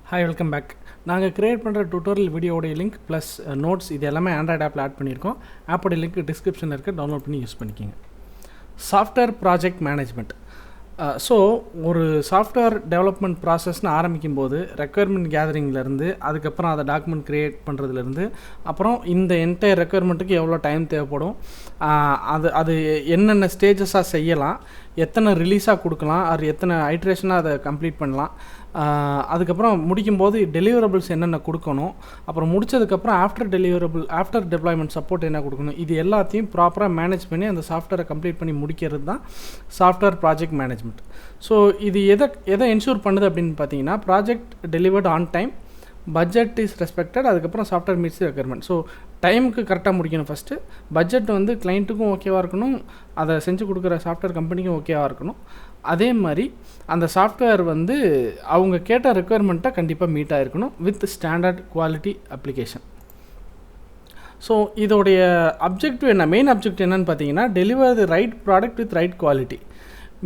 Hi welcome back. நாங்கள் create பண்ணுற tutorial வீடியோடைய லிங்க் ப்ளஸ் நோட்ஸ் இது எல்லாமே ஆண்ட்ராய்டு ஆப்பில் ஆட் பண்ணியிருக்கோம். ஆப்போடைய லிங்க் டிஸ்கிரிப்ஷனில் இருக்குது, டவுன்லோட் பண்ணி யூஸ் பண்ணிக்கிங்க. Software project management. ஸோ ஒரு சாஃப்ட்வேர் டெவலப்மெண்ட் ப்ராசஸ்னு ஆரம்பிக்கும் போது ரெக்குயர்மெண்ட் கேதரிங்லேருந்து அதுக்கப்புறம் அதை டாக்குமெண்ட் க்ரியேட் பண்ணுறதுலேருந்து அப்புறம் இந்த என்டையர் ரெக்குயர்மெண்ட்டுக்கு எவ்வளோ டைம் தேவைப்படும், அது என்னென்ன ஸ்டேஜஸாக செய்யலாம், எத்தனை ரிலீஸாக கொடுக்கலாம், அது எத்தனை ஐட்ரேஷனாக அதை கம்ப்ளீட் பண்ணலாம், அதுக்கப்புறம் முடிக்கும்போது டெலிவரபிள்ஸ் என்னென்ன கொடுக்கணும், அப்புறம் முடித்ததுக்கப்புறம் ஆஃப்டர் டெப்ளாய்மெண்ட் சப்போர்ட் என்ன கொடுக்கணும், இது எல்லாத்தையும் ப்ராப்பராக மேனேஜ் பண்ணி அந்த சாஃப்ட்வேரை கம்ப்ளீட் பண்ணி முடிக்கிறது தான் சாஃப்ட்வேர் ப்ராஜெக்ட் மேனேஜ்மெண்ட். ஸோ இது எதை என்ஷூர் பண்ணுது அப்படின்னு பார்த்தீங்கன்னா, project delivered on time, budget is respected, அதுக்கப்புறம் சாஃப்ட்வேர் மீட்ஸ் ரெக்யர்மெண்ட். ஸோ டைமுக்கு கரெக்டாக முடிக்கணும் ஃபஸ்ட்டு, பட்ஜெட் வந்து கிளைண்ட்டுக்கும் ஓகேவாக இருக்கணும், அதை செஞ்சு கொடுக்குற சாஃப்ட்வேர் கம்பெனிக்கும் ஓகேவாக இருக்கணும். அதே மாதிரி அந்த சாஃப்ட்வேர் வந்து அவங்க கேட்ட ரெக்குயர்மெண்ட்டை கண்டிப்பாக மீட் ஆகிருக்கணும் with standard quality application. So இதோடைய அப்ஜெக்டிவ் என்ன, மெயின் அப்ஜெக்டிவ் என்னன்னு பார்த்தீங்கன்னா, deliver the right product with right quality,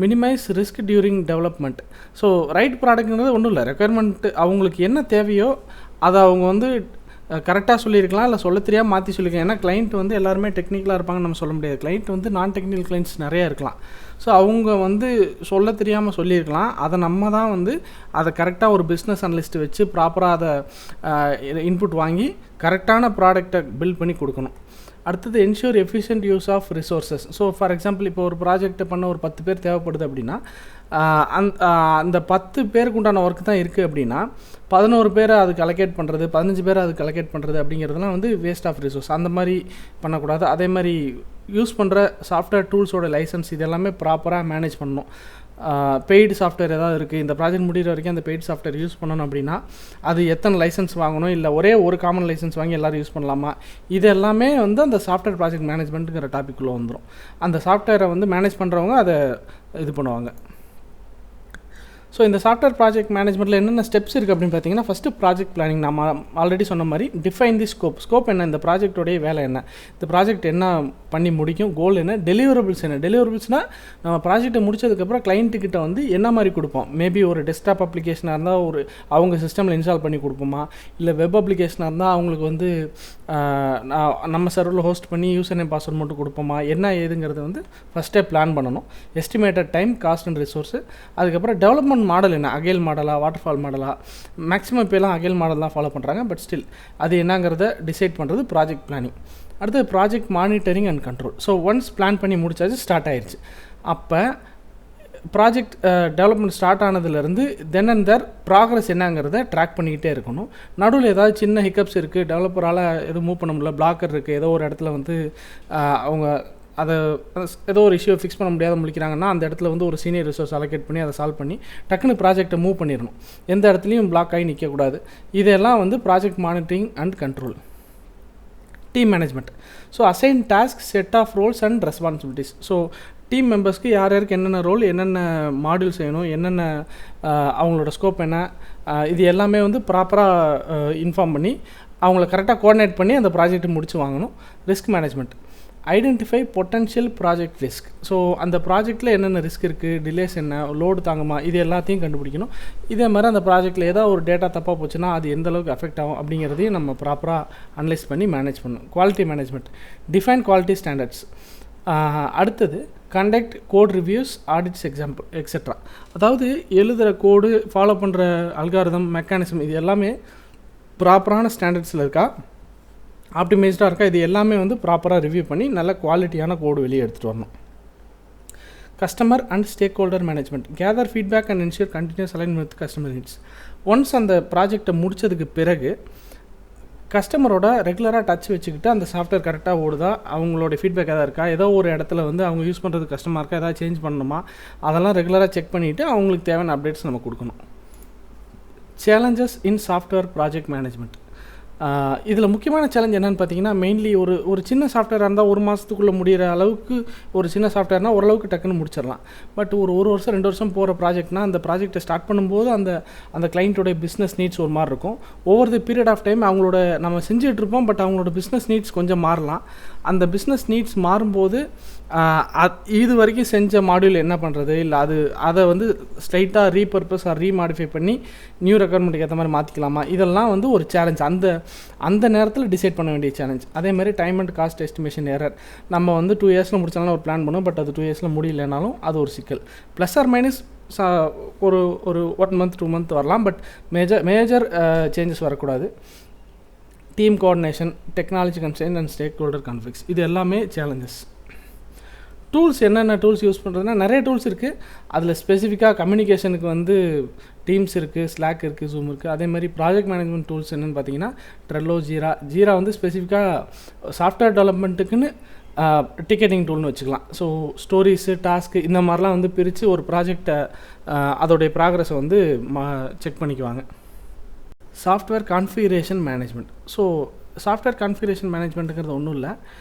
minimise risk during development. So right ப்ராடக்ட்ங்கிறது ஒன்றும் இல்லை, ரெக்குயர்மெண்ட்டு அவங்களுக்கு என்ன தேவையோ அதை அவங்க வந்து கரெக்டாக சொல்லியிருக்கலாம், இல்லை சொல்ல தெரியாமல் மாற்றி சொல்லியிருக்கலாம். ஏன்னா கிளைண்ட் வந்து எல்லாருமே டெக்னிக்கலாக இருப்பாங்கன்னு நம்ம சொல்ல முடியாது. கிளைண்ட் வந்து நான் டெக்னிக்கல் கிளைண்ட்ஸ் நிறையா இருக்கலாம். ஸோ அவங்க வந்து சொல்ல தெரியாமல் சொல்லியிருக்கலாம். அதை நம்ம தான் வந்து அதை கரெக்டாக ஒரு பிஸ்னஸ் அனலிஸ்ட்டு வச்சு ப்ராப்பராக அதை இன்புட் வாங்கி கரெக்டான ப்ராடக்டை பில்ட் பண்ணி கொடுக்கணும். அடுத்தது ensure efficient use of resources. So for example இப்போ ஒரு ப்ராஜெக்ட்டை பண்ண ஒரு 10 பேர் தேவைப்படுது அப்படின்னா, அந்த 10 பேருக்கு உண்டான ஒர்க் தான் இருக்குது அப்படின்னா 11 பேரை அதுக்கு அலோகேட் பண்ணுறது, 15 பேரை அதுக்கு அலோகேட் பண்ணுறது அப்படிங்கிறதுலாம் வந்து வேஸ்ட் ஆஃப் ரிசோர்ஸ். அந்த மாதிரி பண்ணக்கூடாது. அதே மாதிரி யூஸ் பண்ணுற சாஃப்ட்வேர் டூல்ஸோட லைசன்ஸ் இது எல்லாமே ப்ராப்பராக மேனேஜ் பண்ணணும். பெய்டு சாஃப்ட்வேர் ஏதாவது இருக்குது, இந்த ப்ராஜெக்ட் முடிகிற வரைக்கும் அந்த பெய்டு சாஃப்ட்வேர் யூஸ் பண்ணணும் அப்படின்னா அது எத்தனை லைசன்ஸ் வாங்கணும், இல்லை ஒரே ஒரு காமன் லைசன்ஸ் வாங்கி எல்லோரும் யூஸ் பண்ணலாமா, இது எல்லாமே வந்து அந்த சாஃப்ட்வேர் ப்ராஜெக்ட் மேனேஜ்மெண்ட்டுங்கிற டாப்பிக்குள்ளே வந்துடும். அந்த சாஃப்ட்வேரை வந்து மேனேஜ் பண்ணுறவங்க அதை இது பண்ணுவாங்க. ஸோ இந்த சாஃப்ட்வேர் ப்ராஜெக்ட் மேனேஜ்மெண்ட்டில் என்னென்ன ஸ்டெப்ஸ் இருக்குது அப்படின்னு பார்த்தீங்கன்னா, ஃபஸ்ட்டு ப்ராஜெக்ட் பிளானிங். நம்ம ஆல்ரெடி சொன்ன மாதிரி டிஃபைன் தி ஸ்கோப் என்ன, இந்த ப்ராஜெக்டோடைய வேலை என்ன, இந்த ப்ராஜெக்ட் என்ன பண்ணி முடிக்கும், கோல் என்ன, டெலிவரபிள்ஸ் என்ன. டெலிவரபிள்ஸ்னால் நம்ம ப்ராஜெக்ட்டை முடிச்சதுக்கப்புறம் கிளைண்ட்டுக்கிட்ட வந்து என்ன மாதிரி கொடுப்போம். மேபி ஒரு டெஸ்க்டாப் அப்ளிகேஷனாக இருந்தால் ஒரு அவங்க சிஸ்டமில் இன்ஸ்டால் பண்ணி கொடுப்போமா, இல்லை வெப் அப்ளிகேஷனாக இருந்தால் அவங்களுக்கு வந்து நம்ம சர்வரில் ஹோஸ்ட் பண்ணி யூசர் நேம் பாஸ்வேர்ட் மட்டும் கொடுப்போமா, என்ன ஏதுங்கிறது வந்து ஃபஸ்ட்டே பிளான் பண்ணணும். Estimated time, cost and resource. அதுக்கப்புறம் டெவலப்மெண்ட் மாடல் என்ன, அகைல் மாடலா, வாட்டர்ஃபால் மாடலா. மேக்ஸிமம் இப்போலாம் அகைல் மாடல் தான் ஃபாலோ பண்ணுறாங்க, பட் ஸ்டில் அது என்னங்கிறத டிசைட் பண்ணுறது ப்ராஜெக்ட் பிளானிங். அடுத்து project monitoring and control. So once plan பண்ணி முடிச்சாச்சு, ஸ்டார்ட் ஆயிடுச்சு. அப்போ ப்ராஜெக்ட் டெவலப்மெண்ட் ஸ்டார்ட் ஆனதுலேருந்து தென் அண்ட் தேர் ப்ராக்ரஸ் என்னங்கிறத ட்ராக் பண்ணிக்கிட்டே இருக்கணும். நடுவில் ஏதாவது சின்ன ஹிக்கப்ஸ் இருக்குது, டெவலப்பரால் எதுவும் மூவ் பண்ண முடியல, பிளாக்கர் இருக்குது, ஏதோ ஒரு இடத்துல வந்து அவங்க அதை ஏதோ ஒரு இஷ்யூ ஃபிக்ஸ் பண்ண முடியாத முடிக்கிறாங்கன்னா அந்த இடத்துல வந்து ஒரு சீனியர் ரிசோர்ஸ் அலோகேட் பண்ணி அதை சால்வ் பண்ணி டக்குன்னு ப்ராஜெக்டை மூவ் பண்ணிடணும். எந்த இடத்துலையும் பிளாக் ஆகி நிற்கக்கூடாது. இதெல்லாம் வந்து project monitoring and control. Team management. So assign task, set of roles and responsibilities. So team மெம்பர்ஸ்க்கு யார் யாருக்கு என்னென்ன ரோல், என்னென்ன மாடியூல் செய்யணும், என்னென்ன அவங்களோட ஸ்கோப் என்ன, இது எல்லாமே வந்து ப்ராப்பராக இன்ஃபார்ம் பண்ணி அவங்கள கரெக்டாக கோஆர்டினேட் பண்ணி அந்த ப்ராஜெக்ட்டை முடிச்சு வாங்கணும். Risk management. Identify potential project risk. So அந்த ப்ராஜெக்ட்டில் என்னென்ன ரிஸ்க் இருக்குது, டிலேஸ் என்ன, லோடு தாங்குமா, இது எல்லாத்தையும் கண்டுபிடிக்கணும். இதே மாதிரி அந்த ப்ராஜெக்ட்டில் ஏதாவது ஒரு டேட்டா தப்பாக போச்சுன்னா அது எந்த அளவுக்கு அஃபெக்ட் ஆகும் அப்படிங்கிறதையும் நம்ம ப்ராப்பராக அனலைஸ் பண்ணி மேனேஜ் பண்ணணும். Quality management. Define quality standards. அடுத்தது conduct code reviews, audits, et cetera. அதாவது எழுதுகிற கோடு, ஃபாலோ பண்ணுற அல்காரிதம், மெக்கானிசம், இது எல்லாமே ப்ராப்பரான ஸ்டாண்டர்ட்ஸில் இருக்கா, ஆப்டிமைஸ்டாக இருக்கா, இது எல்லாமே வந்து ப்ராப்பராக ரிவ்யூ பண்ணி நல்ல குவாலிட்டியான கோடு வெளியே எடுத்துகிட்டு வரணும். Customer and stakeholder management. Gather feedback and ensure continuous alignment with customer needs. Once அந்த ப்ராஜெக்டை முடித்ததுக்கு பிறகு கஸ்டமரோட ரெகுலராக டச் வச்சுக்கிட்டு அந்த சாஃப்ட்வேர் கரெக்டாக ஓடுதா, அவங்களோட ஃபீட்பேக் எதாவது இருக்கா, ஏதோ ஒரு இடத்துல வந்து அவங்க யூஸ் பண்ணுறது கஷ்டமாக இருக்கா, எதாவது சேஞ்ச் பண்ணணுமா, அதெல்லாம் ரெகுலராக செக் பண்ணிவிட்டு அவங்களுக்கு தேவையான அப்டேட்ஸ் நம்ம கொடுக்கணும். சேலஞ்சஸ் இன் சாஃப்ட்வேர் ப்ராஜெக்ட் மேனேஜ்மெண்ட். இதில் முக்கியமான சேலஞ்ச் என்னென்னு பார்த்தீங்கன்னா, மெயின்லி ஒரு சின்ன சாஃப்ட்வேராக இருந்தால் 1 மாதத்துக்குள்ளே முடிகிற அளவுக்கு ஒரு சின்ன சாஃப்ட்வேர்னால் ஓரளவுக்கு டக்குன்னு முடிச்சிடலாம். பட் ஒரு வருஷம் 2 வருஷம் போகிற ப்ராஜெக்ட்னால் அந்த ப்ராஜெக்ட்டை ஸ்டார்ட் பண்ணும்போது அந்த கிளைண்ட்டோடைய பிஸ்னஸ் நீட்ஸ் ஒரு மாதிரி இருக்கும். Over the period of time அவங்களோட நம்ம செஞ்சிட்ருப்போம், பட் அவங்களோட பிஸ்னஸ் நீட்ஸ் கொஞ்சம் மாறலாம். அந்த பிஸ்னஸ் நீட்ஸ் மாறும்போது இது வரைக்கும் செஞ்ச மாடியூல் என்ன பண்ணுறது, இல்லை அதை வந்து ஸ்ட்ரைட்டாக ரீபர்பஸ் ரீமாடிஃபை பண்ணி நியூ ரெக்குயர்மெண்ட்டுக்கு ஏற்ற மாதிரி மாற்றிக்கலாமா, இதெல்லாம் வந்து ஒரு சேலஞ்ச். அந்த நேரத்தில் டிசைட் பண்ண வேண்டிய சேலஞ்ச். அதேமாதிரி time and cost estimation error. நம்ம வந்து 2 இயர்ஸில் முடிச்சாலும் ஒரு பிளான் பண்ணுவோம், பட் அது 2 இயர்ஸில் முடியலனாலும் அது ஒரு சிக்கல். ப்ளஸ் ஆர் மைனஸ் ஒரு 1 மந்த் 2 மந்த் வரலாம், பட் மேஜர் சேஞ்சஸ் வரக்கூடாது. Team coordination, technology constraint and stakeholder conflicts, இது எல்லாமே சேலஞ்சஸ். டூல்ஸ் என்னென்ன டூல்ஸ் யூஸ் பண்ணுறதுனா நிறைய டூல்ஸ் இருக்குது. அதில் ஸ்பெசிஃபிக்காக கம்யூனிகேஷனுக்கு வந்து டீம்ஸ் இருக்குது, ஸ்லாக் இருக்குது, ஜூம் இருக்குது. அதே மாதிரி ப்ராஜெக்ட் மேனேஜ்மெண்ட் டூல்ஸ் என்னென்னு பார்த்தீங்கன்னா ட்ரெல்லோ, ஜீரா வந்து ஸ்பெசிஃபிக்காக சாஃப்ட்வேர் டெவலப்மெண்ட்டுக்குன்னு டிக்கெட்டிங் டூல்னு வச்சுக்கலாம். ஸோ ஸ்டோரிஸு, டாஸ்க்கு இந்த மாதிரிலாம் வந்து பிரித்து ஒரு ப்ராஜெக்டை அதோடைய ப்ராக்ரஸை வந்து செக் பண்ணிக்குவாங்க. Software configuration management. So software configuration மேனேஜ்மெண்ட்டுங்கிறது ஒன்றும் இல்லை,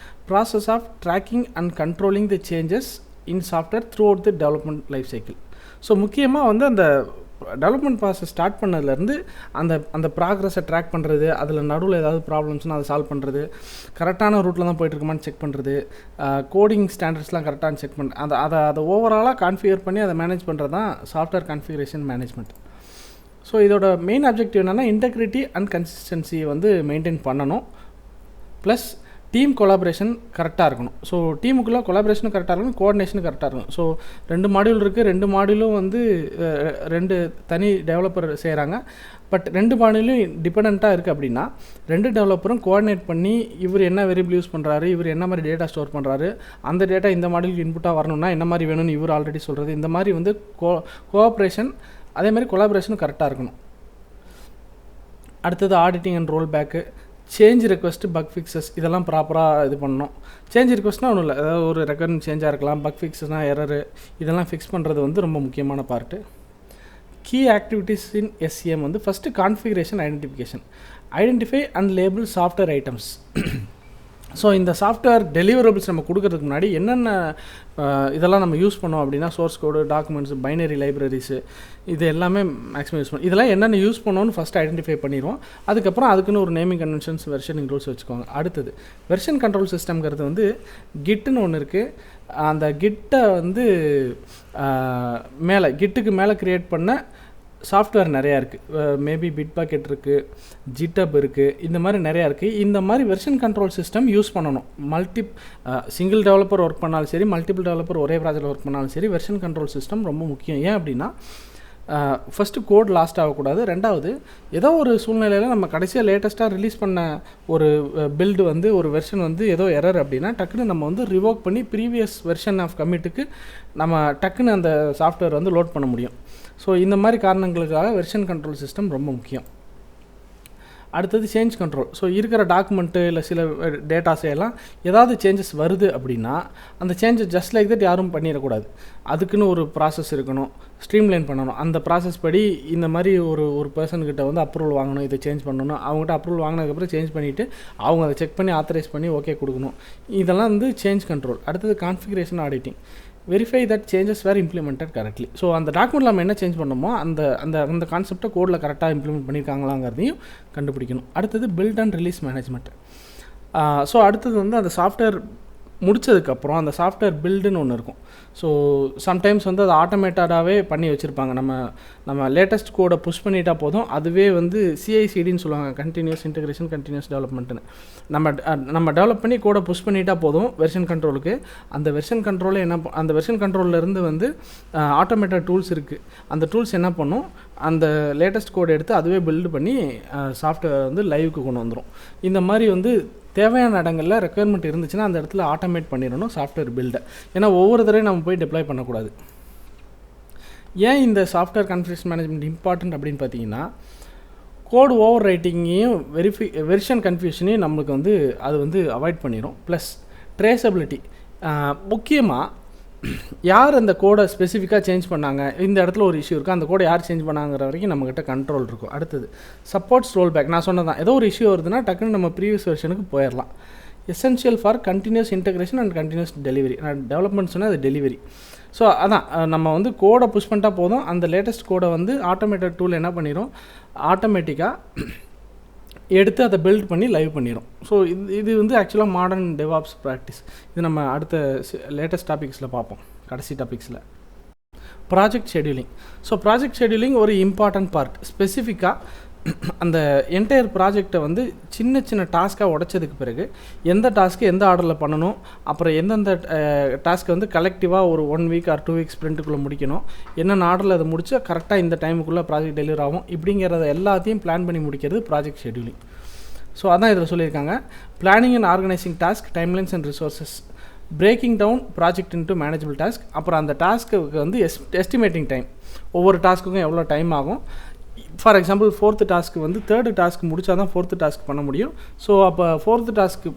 process of tracking and controlling the changes in software throughout the development life cycle. So முக்கியமாக வந்து அந்த டெவலப்மெண்ட் ப்ராசஸ் ஸ்டார்ட் பண்ணதுலேருந்து அந்த ப்ராக்ரஸை ட்ராக் பண்ணுறது, அதில் நடுவில் ஏதாவது ப்ராப்ளம்ஸ்னால் அதை சால்வ் பண்ணுறது, கரெக்டான ரூட்டில் தான் போய்ட்டுருக்குமான்னு செக் பண்ணுறது, கோடிங் ஸ்டாண்டர்ட்ஸ்லாம் கரெக்டானு செக் பண்ணுறது, அதை ஓவராலாக கான்ஃபிகர் பண்ணி அதை மேனேஜ் பண்ணுறது தான் சாஃப்ட்வேர் கான்ஃபிகரேஷன் மேனேஜ்மெண்ட். ஸோ இதோட மெயின் ஆப்ஜெக்டிவ் என்னென்னா இன்டெகிரிட்டி அண்ட் கன்சிஸ்டன்சி வந்து மெயின்டைன் பண்ணணும். ப்ளஸ் டீம் கொலாபரேஷன் கரெக்டாக இருக்கணும். ஸோ டீமுக்குள்ளே கொலாபரேஷனும் கரெக்டாக இருக்கணும், கோஆர்டினேஷனும் கரெக்டாக இருக்கணும். ஸோ 2 மாடியூல் இருக்குது, 2 மாடியூலும் வந்து 2 தனி டெவலப்பர் செய்கிறாங்க. பட் 2 மாடியூலும் டிபெண்ட்டாக இருக்குது அப்படின்னா 2 டெவலப்பரும் கோஆர்டினேட் பண்ணி இவர் என்ன வேரியபிள் யூஸ் பண்ணுறாரு, இவர் என்ன மாதிரி டேட்டா ஸ்டோர் பண்ணுறாரு, அந்த டேட்டா இந்த மாடியூலுக்கு இன்புட்டாக வரணும்னா என்ன மாதிரி வேணும்னு இவர் ஆல்ரெடி சொல்கிறது, இந்த மாதிரி வந்து கோஆப்ரேஷன் அதே மாதிரி கொலாபரேஷனும் கரெக்டாக இருக்கணும். அடுத்தது auditing and roll back, change request, bug fixes, இதெல்லாம் ப்ராப்பராக இது பண்ணணும். சேஞ்ச் ரெக்வஸ்ட்னால் ஒன்றும் இல்லை, அதாவது ஒரு ரெக்கர்மெண்ட் சேஞ்சாக இருக்கலாம். பக் ஃபிக்ஸஸ்னால் எரரு, இதெல்லாம் ஃபிக்ஸ் பண்ணுறது வந்து ரொம்ப முக்கியமான part. Key activities in SCM வந்து first configuration identification, identify and label software items. So இந்த சாஃப்ட்வேர் டெலிவரபிள்ஸ் நம்ம கொடுக்கறதுக்கு முன்னாடி என்னென்ன இதெல்லாம் நம்ம யூஸ் பண்ணோம் அப்படின்னா source code, documents, binary libraries, இது எல்லாமே மேக்ஸிமம் யூஸ் பண்ணோம். இதெல்லாம் என்னென்ன யூஸ் பண்ணோன்னு ஃபஸ்ட்டு ஐடென்டிஃபை பண்ணிடுவோம். அதுக்கப்புறம் அதுக்குன்னு ஒரு நேமிங் கன்வென்ஷன்ஸ், வெர்ஷனிங் ரூல்ஸ் வச்சுக்கோங்க. அடுத்தது வெர்ஷன் கண்ட்ரோல் சிஸ்டம்ங்கிறது வந்து கிட்டுன்னு ஒன்று இருக்குது. அந்த கிட்டை வந்து கிட்டுக்கு மேலே க்ரியேட் பண்ண சாஃப்ட்வேர் நிறையா இருக்குது. மேபி பிட் பாக்கெட் இருக்குது, ஜிட்டப் இருக்குது, இந்த மாதிரி நிறையா இருக்குது. இந்த மாதிரி வெர்ஷன் கண்ட்ரோல் சிஸ்டம் யூஸ் பண்ணணும். சிங்கிள் டெவலப்பர் ஒர்க் பண்ணாலும் சரி, மல்டிபிள் டெவலப்பர் ஒரே ப்ராஜெக்ட் ஒர்க் பண்ணாலும் சரி, வெர்ஷன் கண்ட்ரோல் சிஸ்டம் ரொம்ப முக்கியம். ஏன் அப்படின்னா ஃபஸ்ட்டு கோட் லாஸ்ட் ஆகக்கூடாது. ரெண்டாவது, ஏதோ ஒரு சூழ்நிலையில் நம்ம கடைசியாக லேட்டஸ்ட்டாக ரிலீஸ் பண்ண ஒரு பில்டு வந்து ஒரு வெர்ஷன் வந்து ஏதோ எரர் அப்படின்னா டக்குன்னு நம்ம வந்து ரிவோக் பண்ணி ப்ரீவியஸ் வெர்ஷன் ஆஃப் கமிட்டுக்கு நம்ம டக்குன்னு அந்த சாஃப்ட்வேர் வந்து லோட் பண்ண முடியும். ஸோ இந்த மாதிரி காரணங்களுக்காக வெர்ஷன் கண்ட்ரோல் சிஸ்டம் ரொம்ப முக்கியம். அடுத்தது சேஞ்ச் கண்ட்ரோல். ஸோ இருக்கிற டாக்குமெண்ட்டு இல்லை சில டேட்டாஸை எல்லாம் ஏதாவது சேஞ்சஸ் வருது அப்படின்னா அந்த சேஞ்சஸ் ஜஸ்ட் லைக் தட் யாரும் பண்ணிடக்கூடாது. அதுக்குன்னு ஒரு ப்ராசஸ் இருக்கணும், ஸ்ட்ரீம்லைன் பண்ணணும். அந்த ப்ராசஸ் படி இந்த மாதிரி ஒரு பர்சன்கிட்ட வந்து அப்ரூவல் வாங்கணும், இதை சேஞ்ச் பண்ணணும். அவங்ககிட்ட அப்ரூவல் வாங்கினதுக்கப்புறம் சேஞ்ச் பண்ணிவிட்டு அவங்க அதை செக் பண்ணி ஆத்தரைஸ் பண்ணி ஓகே கொடுக்கணும். இதெல்லாம் வந்து சேஞ்ச் கண்ட்ரோல். அடுத்தது configuration auditing, verify that changes were implemented correctly. So அந்த டாக்குமெண்ட்டில் நம்ம என்ன சேஞ்ச் பண்ணணுமோ அந்த கான்செப்டை கோடில் கரெக்டாக இம்ப்ளிமெண்ட் பண்ணியிருக்காங்களாங்கிறதையும் கண்டுபிடிக்கணும். அடுத்தது build and release management. So அடுத்தது வந்து அந்த சாஃப்ட்வேர் முடித்ததுக்கப்புறம் அந்த சாஃப்ட்வேர் பில்டுன்னு ஒன்று இருக்கும். ஸோ சம்டைம்ஸ் வந்து அது ஆட்டோமேட்டடாகவே பண்ணி வச்சுருப்பாங்க. நம்ம லேட்டஸ்ட் கோடை புஷ் பண்ணிட்டா போதும், அதுவே வந்து சிஐசிடின்னு சொல்லுவாங்க, கண்டினியூஸ் இன்டெகிரேஷன் கண்டினியூஸ் டெவலப்மெண்ட்டுன்னு. நம்ம டெவலப் பண்ணி கோடை புஷ் பண்ணிட்டா போதும் வெர்ஷன் கண்ட்ரோலுக்கு. அந்த வெர்ஷன் கண்ட்ரோலே அந்த வெர்ஷன் கண்ட்ரோல்லேருந்து வந்து ஆட்டோமேட்டட் டூல்ஸ் இருக்குது. அந்த டூல்ஸ் என்ன பண்ணும், அந்த லேட்டஸ்ட் கோடை எடுத்து அதுவே பில்டு பண்ணி சாஃப்ட்வேர் வந்து லைவுக்கு கொண்டு வந்துடும். இந்த மாதிரி வந்து தேவையான இடங்களில் ரெக்குயர்மெண்ட் இருந்துச்சுன்னா அந்த இடத்துல ஆட்டோமேட் பண்ணிடணும் சாஃப்ட்வேர் பில்டை. ஏன்னா ஒவ்வொரு தடவையும் நம்ம போய் டிப்ளாய் பண்ணக்கூடாது. ஏன் இந்த சாஃப்ட்வேர் கான்ஃபிகரேஷன் மேனேஜ்மெண்ட் இம்பார்ட்டன்ட் அப்படின்னு பார்த்தீங்கன்னா, கோட் ஓவர் ரைட்டிங்கையும் வெர்ஷன் கன்ஃபியூஷனையும் நம்மளுக்கு வந்து அது வந்து அவாய்ட் பண்ணிடும். Plus traceability. முக்கியமாக யார் அந்த கோடை ஸ்பெசிஃபிக்காக சேஞ்ச் பண்ணாங்க, இந்த இடத்துல ஒரு இஷ்யூ இருக்குது, அந்த கோடை யார் சேஞ்ச் பண்ணாங்கிற வரைக்கும் நம்மக்கிட்ட கண்ட்ரோல் இருக்கும். அடுத்தது சப்போர்ட்ஸ் ரோல் பேக். நான் சொன்னதான், ஏதோ ஒரு இஷ்யூ வருதுன்னா டக்குன்னு நம்ம ப்ரீவியஸ் வெர்ஷனுக்கு போயிடலாம். Essential for continuous integration and continuous delivery. நான் டெவலப்மெண்ட் சொன்னால் அது டெலிவரி. ஸோ அதான் நம்ம வந்து கோடை புஷ் பண்ணிட்டா போதும், அந்த லேட்டஸ்ட் கோடை வந்து ஆட்டோமேட்டட் டூல் என்ன பண்ணிடும், ஆட்டோமேட்டிக்காக எடுத்து அதை பில்ட் பண்ணி லைவ் பண்ணிடும். ஸோ இது வந்து ஆக்சுவலாக மாடர்ன் டெவாப்ஸ் ப்ராக்டிஸ். இது நம்ம அடுத்த லேட்டஸ்ட் டாபிக்ஸில் பார்ப்போம், கடைசி டாபிக்ஸில். Project scheduling. So project scheduling ஒரு இம்பார்ட்டன்ட் பார்ட். ஸ்பெசிஃபிக்காக அந்த என்டையர் ப்ராஜெக்டை வந்து சின்ன சின்ன டாஸ்க்காக உடைச்சதுக்கு பிறகு எந்த டாஸ்க்கு எந்த ஆர்டரில் பண்ணணும், அப்புறம் எந்தெந்த டாஸ்க்கை வந்து கலெக்டிவாக ஒரு 1 வீக் ஆர் 2 வீக்ஸ் ஸ்ப்ரிண்ட்டுக்குள்ளே முடிக்கணும், என்னென்ன ஆர்டரில் அதை முடிச்சு கரெக்டாக இந்த டைமுக்குள்ளே ப்ராஜெக்ட் டெலிவர் ஆகும், இப்படிங்கிறத எல்லாத்தையும் பிளான் பண்ணி முடிக்கிறது ப்ராஜெக்ட் ஷெடியூலிங். ஸோ அதான் இதில் சொல்லியிருக்காங்க. Planning and organising task, timelines and resources, breaking down project into manageable task, அப்புறம் அந்த டாஸ்க்கு வந்து எஸ்டிமேட்டிங் டைம், ஒவ்வொரு டாஸ்க்குக்கும் எவ்வளோ டைம் ஆகும். ஃபார் எக்ஸாம்பிள் 4th டாஸ்க்கு வந்து 3rd டாஸ்க் முடித்தா தான் 4th டாஸ்க் பண்ண முடியும். ஸோ அப்போ 4th டாஸ்க்கு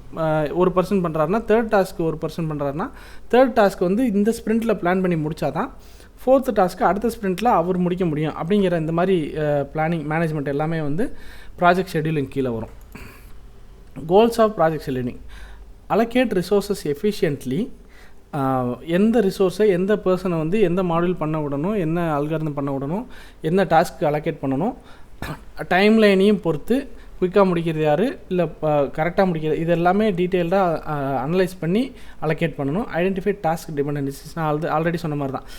ஒரு பர்சன் பண்ணுறாருனா, 3rd டாஸ்க்கு ஒரு பர்சன் பண்ணுறாருனா, 3rd டாஸ்க் வந்து இந்த ஸ்ப்ரிண்ட்டில் பிளான் பண்ணி முடித்தா தான் 4th டாஸ்க்கு அடுத்த ஸ்ப்ரிண்ட்டில் அவர் முடிக்க முடியும். அப்படிங்கிற இந்த மாதிரி பிளானிங் மேனேஜ்மெண்ட் எல்லாமே வந்து ப்ராஜெக்ட் ஷெடியூலிங் கீழே வரும். Goals of project scheduling: allocate resources efficiently. எந்த ரிசோர்ஸை எந்த பர்சனை வந்து எந்த மாடியூல் பண்ண விடணும், என்ன அல்காரிதம் பண்ண விடணும், என்ன டாஸ்க்கு அலோகேட் பண்ணணும், டைம்லைனையும் பொறுத்து குயிக்காக முடிக்கிறது யார், இல்லை கரெக்டாக முடிக்கிறது, இது எல்லாமே டீட்டெயில்டாக அனலைஸ் பண்ணி அலோகேட் பண்ணணும். Identify task dependencies. நான் ஆல்ரெடி சொன்ன மாதிரி தான்,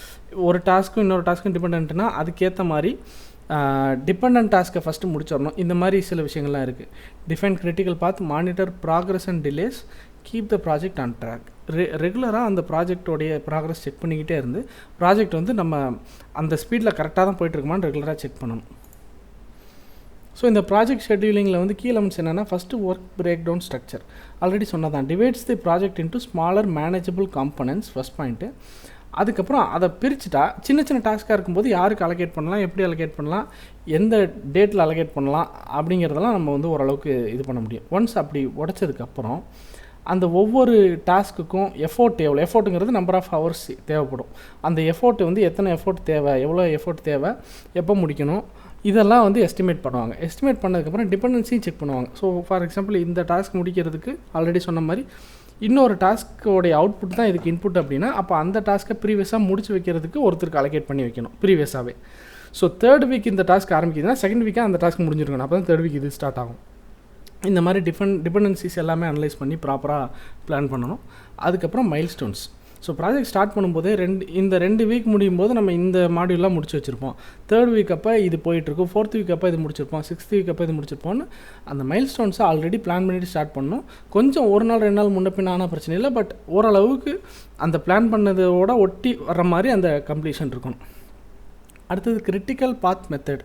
ஒரு டாஸ்க்கும் இன்னொரு டாஸ்க்கும் டிபெண்ட்னா அதுக்கேற்ற மாதிரி டிபெண்டன்ட் டாஸ்க்கை ஃபஸ்ட்டு முடிச்சிடணும். இந்த மாதிரி சில விஷயங்கள்லாம் இருக்குது. Define critical path, monitor progress and delays, keep the project on track. ரெகுலராக அந்த ப்ராஜெக்டோடைய ப்ராக்ரஸ் செக் பண்ணிக்கிட்டே இருந்து ப்ராஜெக்ட் வந்து நம்ம அந்த ஸ்பீடில் கரெக்டாக தான் போய்ட்டுருக்குமான்னு ரெகுலராக செக் பண்ணணும். ஸோ இந்த ப்ராஜெக்ட் ஷெட்யூலிங்கில் வந்து கீ எலமெண்ட்ஸ் என்னென்னா, first work breakdown structure. Already சொன்னதான், divides the project into smaller manageable components, first point. அதுக்கப்புறம் அதை பிரிச்சுட்டா சின்ன சின்ன டாஸ்க்காக இருக்கும்போது யாருக்கு அலோகேட் பண்ணலாம், எப்படி அலோகேட் பண்ணலாம், எந்த டேட்டில் அலோகேட் பண்ணலாம் அப்படிங்கிறதெல்லாம் நம்ம வந்து ஓரளவுக்கு இது பண்ண முடியும். ஒன்ஸ் அப்படி உடச்சதுக்கப்புறம் அந்த ஒவ்வொரு டாஸ்க்குக்கும் எஃபோர்ட் எஃபோர்ட்டுங்கிறது நம்பர் ஆஃப் ஹவர்ஸ் தேவைப்படும். அந்த எஃபோர்ட் வந்து எத்தனை எஃபோர்ட் தேவை, எவ்வளோ எஃபோர்ட் தேவை, எப்போ முடிக்கணும், இதெல்லாம் வந்து எஸ்டிமேட் பண்ணுவாங்க. எஸ்டிமேட் பண்ணதுக்கப்புறம் டிபெண்டன்சியும் செக் பண்ணுவாங்க. ஸோ ஃபார் எக்ஸாம்பிள் இந்த டாஸ்க் முடிக்கிறதுக்கு ஆல்ரெடி சொன்ன மாதிரி இன்னொரு டாஸ்க்கோடைய அவுட்புட் தான் இதுக்கு இன்புட் அப்படின்னா, அப்போ அந்த டாஸ்க்கை ப்ரீவியஸாக முடிச்சு வைக்கிறதுக்கு ஒருத்தருக்கு அலோகேட் பண்ணி வைக்கணும் ப்ரீவியஸாகவே. ஸோ 3rd வீக் இந்த டாஸ்க் ஆரம்பிக்குதுன்னா 2nd வீக்காக அந்த டாஸ்க் முடிஞ்சிருக்கணும், அப்போ தான் 3rd வீக் இது ஸ்டார்ட் ஆகும். இந்த மாதிரி டிபெண்டன்சிஸ் எல்லாமே அனலைஸ் பண்ணி ப்ராப்பராக பிளான் பண்ணணும். அதுக்கப்புறம் மைல்ஸ்டோன்ஸ். ஸோ ப்ராஜெக்ட் ஸ்டார்ட் பண்ணும்போதே இந்த 2 வீக் முடியும் போது நம்ம இந்த மாடியூல்லாம் முடிச்சு வச்சுருப்போம். 3rd வீக் அப்போ இது போயிட்டுருக்கும், 4th வீக் அப்போ இது முடிச்சிருப்போம், 6th வீக் அப்போ இது முடிச்சிருப்போம்னு அந்த மைல்ஸ்டோன்ஸை ஆல்ரெடி பிளான் பண்ணிவிட்டு ஸ்டார்ட் பண்ணணும். கொஞ்சம் ஒரு நாள் 2 நாள் முன்ன பின்ன ஆனால் பிரச்சனை இல்லை, பட் ஓரளவுக்கு அந்த பிளான் பண்ணதோட ஒட்டி வர்ற மாதிரி அந்த கம்ப்ளீஷன் இருக்கணும். அடுத்தது critical path method.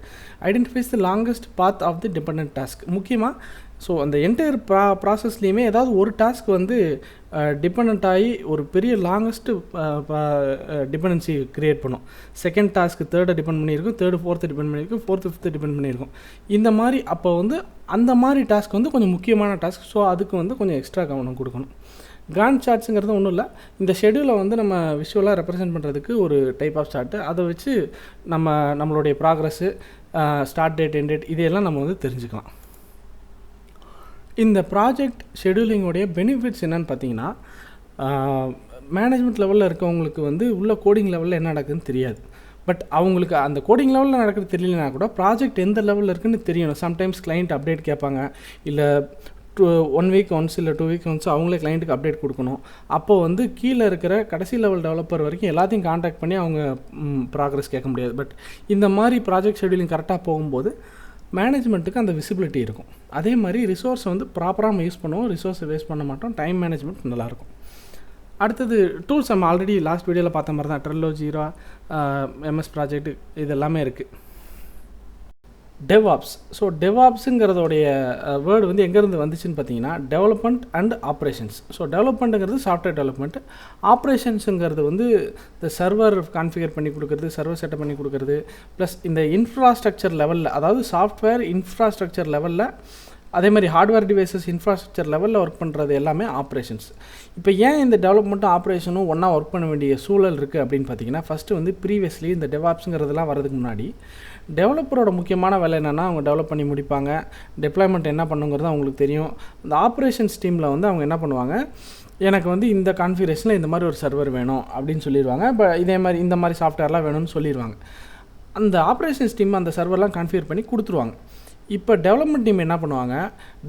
Identifies the longest path of the dependent task. முக்கியமாக ஸோ அந்த என்டையர் ப்ராசஸ்லேயுமே ஏதாவது ஒரு டாஸ்க் வந்து டிபெண்ட் ஆகி ஒரு பெரிய லாங்கஸ்ட்டு டிபெண்டன்சி க்ரியேட் பண்ணும். 2nd டாஸ்க்கு 3rd டிபெண்ட் பண்ணியிருக்கும், 3rd 4th டிபெண்ட் பண்ணியிருக்கும், 4th 5th டிபெண்ட் பண்ணியிருக்கும். இந்த மாதிரி அப்போ வந்து அந்த மாதிரி டாஸ்க் வந்து கொஞ்சம் முக்கியமான டாஸ்க். ஸோ அதுக்கு வந்து கொஞ்சம் எக்ஸ்ட்ரா கவனம் கொடுக்கணும். காண்ட் சார்ட்ஸுங்கிறது ஒன்றும் இல்லை, இந்த ஷெடியூலை வந்து நம்ம விஷுவலாக ரெப்ரசென்ட் பண்ணுறதுக்கு ஒரு டைப் ஆஃப் சார்ட்டு. அதை வச்சு நம்மளுடைய progress, start date, end date, இதையெல்லாம் நம்ம வந்து தெரிஞ்சுக்கலாம். இந்த ப்ராஜெக்ட் ஷெடியூலிங்கோடைய பெனிஃபிட்ஸ் என்னென்னு பார்த்தீங்கன்னா, மேனேஜ்மெண்ட் லெவலில் இருக்கவங்களுக்கு வந்து உள்ள கோடிங் லெவலில் என்ன நடக்குதுன்னு தெரியாது. பட் அவங்களுக்கு அந்த கோடிங் லெவலில் நடக்கிறது தெரியலனா கூட ப்ராஜெக்ட் எந்த லெவலில் இருக்குதுன்னு தெரியணும். சம்டைம்ஸ் கிளைண்ட் அப்டேட் கேட்பாங்க, இல்லை 1 வீக் ஒன்ஸ் இல்லை 2 வீக் ஒன்ஸ் அவங்களே கிளைண்ட்டுக்கு அப்டேட் கொடுக்கணும். அப்போது வந்து கீழே இருக்கிற கடைசி லெவல் டெவலப்பர் வரைக்கும் எல்லாத்தையும் கான்டாக்ட் பண்ணி அவங்க ப்ராக்ரஸ் கேட்க முடியாது. பட் இந்த மாதிரி ப்ராஜெக்ட் ஷெடியூலிங் கரெக்டாக போகும்போது மேனேஜ்மெண்ட்டுக்கு அந்த விசிபிலிட்டி இருக்கும். அதே மாதிரி ரிசோர்ஸை வந்து ப்ராப்பராக நம்ம யூஸ் பண்ணுவோம், ரிசோர்ஸை வேஸ்ட் பண்ண மாட்டோம், டைம் மேனேஜ்மெண்ட் நல்லாயிருக்கும். அடுத்தது டூல்ஸ் நம்ம ஆல்ரெடி லாஸ்ட் வீடியோவில் பார்த்த மாதிரி தான், ட்ரெல்லோ, ஜீரா, MS ப்ராஜெக்ட், இது எல்லாமே இருக்குது. டெவாப்ஸ். ஸோ டெவாப்ஸுங்கிறதோடைய வேர்டு வந்து எங்கேருந்து வந்துச்சுன்னு பார்த்தீங்கன்னா, டெவலப்மெண்ட் அண்ட் ஆப்ரேஷன்ஸ். ஸோ டெவலப்மெண்ட்டுங்கிறது சாஃப்ட்வேர் டெவலப்மெண்ட், ஆப்ரேஷன்ஸுங்கிறது வந்து இந்த சர்வர் கான்ஃபிகர் பண்ணி கொடுக்குறது, சர்வர் செட்டப் பண்ணி கொடுக்குறது, ப்ளஸ் இந்த இன்ஃப்ராஸ்ட்ரக்சர் லெவலில், அதாவது சாஃப்ட்வேர் இன்ஃப்ராஸ்ட்ரக்சர் லெவலில் அதே மாதிரி ஹார்ட்வேர் டிவைசஸ் இன்ஃப்ராஸ்ட்ரக்சர் லெவலில் ஒர்க் பண்ணுறது எல்லாமே ஆப்ரேஷன்ஸ். இப்போ ஏன் இந்த டெவலப்மெண்ட்டும் ஆப்ரேஷனும் ஒன்றா ஒர்க் பண்ண வேண்டிய சூழல் இருக்குது அப்படின்னு பார்த்தீங்கன்னா, ஃபஸ்ட்டு வந்து ப்ரீவியஸ்லி இந்த டெவாப்ஸுங்கிறதுலாம் வரதுக்கு முன்னாடி டெவலப்பரோட முக்கியமான வேலை என்னென்னா அவங்க டெவலப் பண்ணி முடிப்பாங்க, டெப்ளாய்மெண்ட் என்ன பண்ணுங்கிறது அவங்களுக்கு தெரியும். இந்த ஆப்ரேஷன்ஸ் டீமில் வந்து அவங்க என்ன பண்ணுவாங்க, எனக்கு வந்து இந்த கான்ஃபிகரேஷனில் இந்த மாதிரி ஒரு சர்வர் வேணும் அப்படின்னு சொல்லிடுவாங்க. இப்போ இதே மாதிரி இந்த மாதிரி சாஃப்ட்வேர்லாம் வேணும்னு சொல்லிடுவாங்க. அந்த ஆப்ரேஷன்ஸ் டீம் அந்த சர்வர்லாம் கான்ஃபிகர் பண்ணி கொடுத்துருவாங்க. இப்போ டெவலப்மெண்ட் டீம் என்ன பண்ணுவாங்க,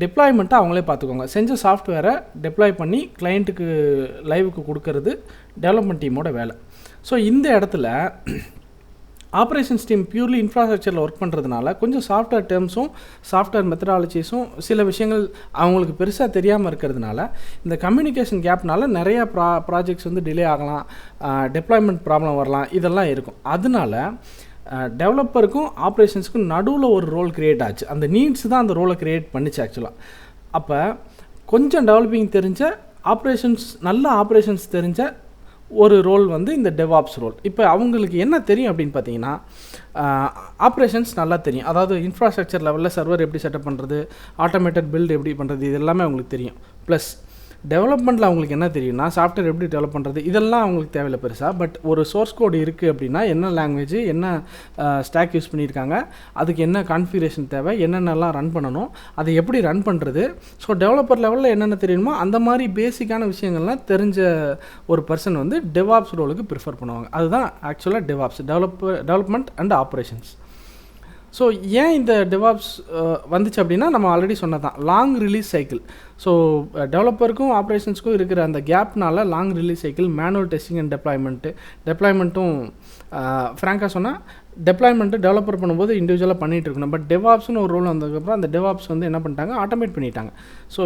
டெப்ளாய்மெண்ட்டை அவங்களே பார்த்துக்குவாங்க. செஞ்ச சாஃப்ட்வேரை டெப்ளாய் பண்ணி கிளைண்ட்டுக்கு லைவுக்கு கொடுக்கறது டெவலப்மெண்ட் டீமோட வேலை. ஸோ இந்த இடத்துல ஆப்ரேஷன்ஸ் டீம் பியூர்லி இன்ஃப்ராஸ்ட்ரக்சரில் ஒர்க் பண்ணுறதுனால கொஞ்சம் சாஃப்ட்வேர் டேர்ம்ஸும் சாஃப்ட்வேர் மெத்தடாலஜிஸும் சில விஷயங்கள் அவங்களுக்கு பெருசாக தெரியாமல் இருக்கிறதுனால இந்த கம்யூனிகேஷன் கேப்னால நிறையா ப்ராஜெக்ட்ஸ் வந்து டிலே ஆகலாம், டெப்ளாய்மெண்ட் ப்ராப்ளம் வரலாம், இதெல்லாம் இருக்கும். அதனால டெவலப்பருக்கும் ஆப்ரேஷன்ஸுக்கும் நடுவில் ஒரு ரோல் க்ரியேட் ஆச்சு. அந்த நீட்ஸ் தான் அந்த ரோலை க்ரியேட் பண்ணிச்சு ஆக்சுவலாக. அப்போ கொஞ்சம் டெவலப்பிங் தெரிஞ்ச நல்ல ஆப்ரேஷன்ஸ் தெரிஞ்ச ஒரு ரோல் வந்து இந்த டெவாப்ஸ் ரோல். இப்போ அவங்களுக்கு என்ன தெரியும் அப்படின்னு பார்த்தீங்கன்னா, ஆப்ரேஷன்ஸ் நல்லா தெரியும். அதாவது இன்ஃப்ராஸ்ட்ரக்சர் லெவலில் சர்வர் எப்படி செட்டப் பண்ணுறது, ஆட்டோமேட்டட் பில்டு எப்படி பண்ணுறது, இது எல்லாமே அவங்களுக்கு தெரியும். ப்ளஸ் டெவலப்மெண்ட்டில் அவங்களுக்கு என்ன தெரியும்னா, சாஃப்ட்வேர் எப்படி டெவலப் பண்ணுறது, இதெல்லாம் அவங்களுக்கு தேவையில்லை பெருசாக. பட் ஒரு சோர்ஸ் கோடு இருக்குது அப்படின்னா என்ன லாங்குவேஜ், என்ன ஸ்டாக் யூஸ் பண்ணியிருக்காங்க, அதுக்கு என்ன கான்ஃபிகரேஷன் தேவை, என்னென்னலாம் ரன் பண்ணணும், அதை எப்படி ரன் பண்ணுறது. ஸோ டெவலப்பர் லெவலில் என்னென்ன தெரியணுமோ அந்த மாதிரி பேசிக்கான விஷயங்கள்லாம் தெரிஞ்ச ஒரு பர்சன் வந்து டெவாப்ஸ் ரோலுக்கு ப்ரிஃபர் பண்ணுவாங்க. அதுதான் ஆக்சுவலாக டெவலப்மெண்ட் அண்ட் ஆப்ரேஷன்ஸ். ஸோ ஏன் இந்த டெவாப்ஸ் வந்துச்சு அப்படின்னா, நம்ம ஆல்ரெடி சொன்னதான் லாங் ரிலீஸ் சைக்கிள். ஸோ டெவலப்பருக்கும் ஆப்ரேஷன்ஸ்க்கும் இருக்கிற அந்த கேப்னால long release cycle, manual testing and டெப்ளாய்மெண்ட்டும் ஃப்ராங்காக சொன்னால் டெப்ளாய்மெண்ட்டு டெவலப்பர் பண்ணும்போது இண்டிவிஜுவலாக பண்ணிகிட்டு இருக்கணும். பட் டெவாப்ஸ்னு ஒரு ரோல் வந்ததுக்கப்புறம் அந்த டெவாப்ஸ் வந்து என்ன பண்ணிட்டாங்க, ஆட்டோமேட் பண்ணிட்டாங்க. ஸோ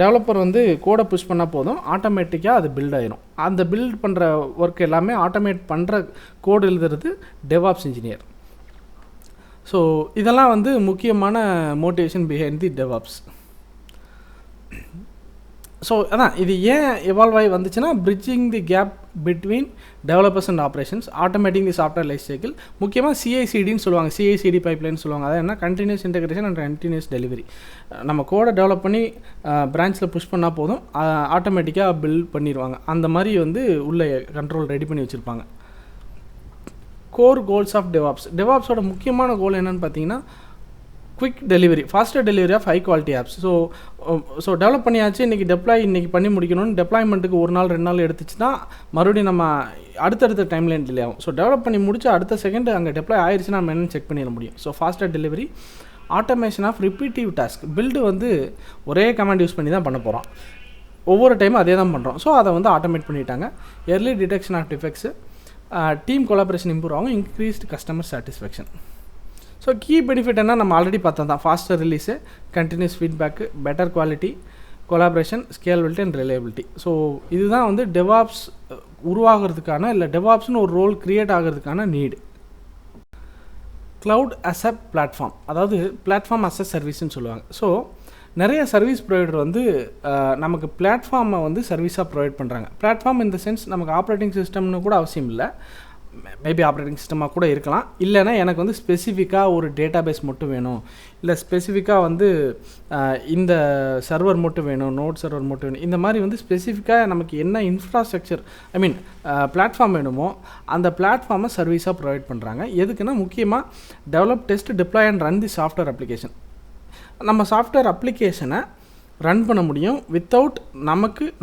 டெவலப்பர் வந்து கோடை புஷ் பண்ணால் போதும், ஆட்டோமேட்டிக்காக அது பில்ட் ஆயிரும். அந்த பில்ட் பண்ணுற ஒர்க் எல்லாமே ஆட்டோமேட் பண்ணுற கோடு எழுதுறது டெவாப்ஸ் இன்ஜினியர். ஸோ இதெல்லாம் வந்து முக்கியமான motivation behind the DevOps. So அதான் இது ஏன் எவால்வ் ஆகி வந்துச்சுன்னா, bridging the gap between developers and operations, automating the software life cycle. முக்கியமாக சிஐசிடின்னு சொல்லுவாங்க, சிஐசிடி பைப்லைன்னு சொல்லுவாங்க. அதாவது என்ன, continuous integration and continuous delivery. நம்ம கோடை டெவலப் பண்ணி பிரான்ச்சில் புஷ் பண்ணால் போதும், ஆட்டோமேட்டிக்காக பில்ட் பண்ணிடுவாங்க. அந்த மாதிரி வந்து உள்ள கண்ட்ரோல் ரெடி பண்ணி வச்சுருப்பாங்க. கோர் கோல்ஸ் ஆஃப் டெவாப்ஸோட முக்கியமான கோல் என்னென்னு பார்த்தீங்கன்னா, quick delivery, faster delivery of high quality apps. So develop பண்ணியாச்சு, இன்றைக்கி பண்ணி முடிக்கணும்னு டெப்ளாய்மெண்ட்டுக்கு 1 நாள் 2 நாள் எடுத்துச்சுன்னா மறுபடியும் நம்ம அடுத்தடுத்த டைம்லைன் டிலே ஆகும். ஸோ டெவலப் பண்ணி முடிச்சு அடுத்த செகண்ட் அங்கே டெப்ளாய் ஆயிடுச்சுன்னா நம்ம என்னென்னு செக் பண்ணிட முடியும். So faster delivery. Automation of repetitive task. Build வந்து ஒரே கமாண்ட் யூஸ் பண்ணி தான் பண்ண போகிறோம், ஒவ்வொரு டைமும் அதே தான் பண்ணுறோம். ஸோ அதை வந்து ஆட்டோமேட் பண்ணிட்டாங்க. Early detection of defects, team collaboration improve ஆகும், increased customer satisfaction. So key benefit என்ன, நம்ம ஆல்ரெடி பார்த்தோம் தான், faster release, continuous feedback, better quality, collaboration, scalability and reliability. So இதுதான் வந்து டெவாப்ஸ் உருவாகிறதுக்கான, இல்லை டெவாப்ஸ்னு ஒரு ரோல் க்ரியேட் ஆகிறதுக்கான need. Cloud as a platform, அதாவது பிளாட்ஃபார்ம் அஸ் அ சர்வீஸ்ன்னு சொல்லுவாங்க. ஸோ நிறைய சர்வீஸ் ப்ரொவைடர் வந்து நமக்கு பிளாட்ஃபார்மை வந்து சர்வீஸாக ப்ரொவைட் பண்ணுறாங்க. பிளாட்ஃபார்ம் இந்த சென்ஸ் நமக்கு ஆப்ரேட்டிங் சிஸ்டம்னு கூட அவசியம் இல்லை, மேபி ஆப்ரேட்டிங் சிஸ்டமாக கூட இருக்கலாம். இல்லைனா எனக்கு வந்து ஸ்பெசிஃபிக்காக ஒரு டேட்டா பேஸ் மட்டும் வேணும், இல்லை ஸ்பெசிஃபிக்காக வந்து இந்த சர்வர் மட்டும் வேணும், நோட் சர்வர் மட்டும் வேணும், இந்த மாதிரி வந்து ஸ்பெசிஃபிக்காக நமக்கு என்ன இன்ஃப்ராஸ்ட்ரக்சர் பிளாட்ஃபார்ம் வேணுமோ அந்த பிளாட்ஃபார்மை சர்வீஸாக ப்ரொவைட் பண்ணுறாங்க. எதுக்குன்னா, முக்கியமாக develop, test, deploy and run the software application. நம்ம சாஃப்ட்வேர் அப்ளிகேஷனை ரன் பண்ண முடியும் வித்தவுட்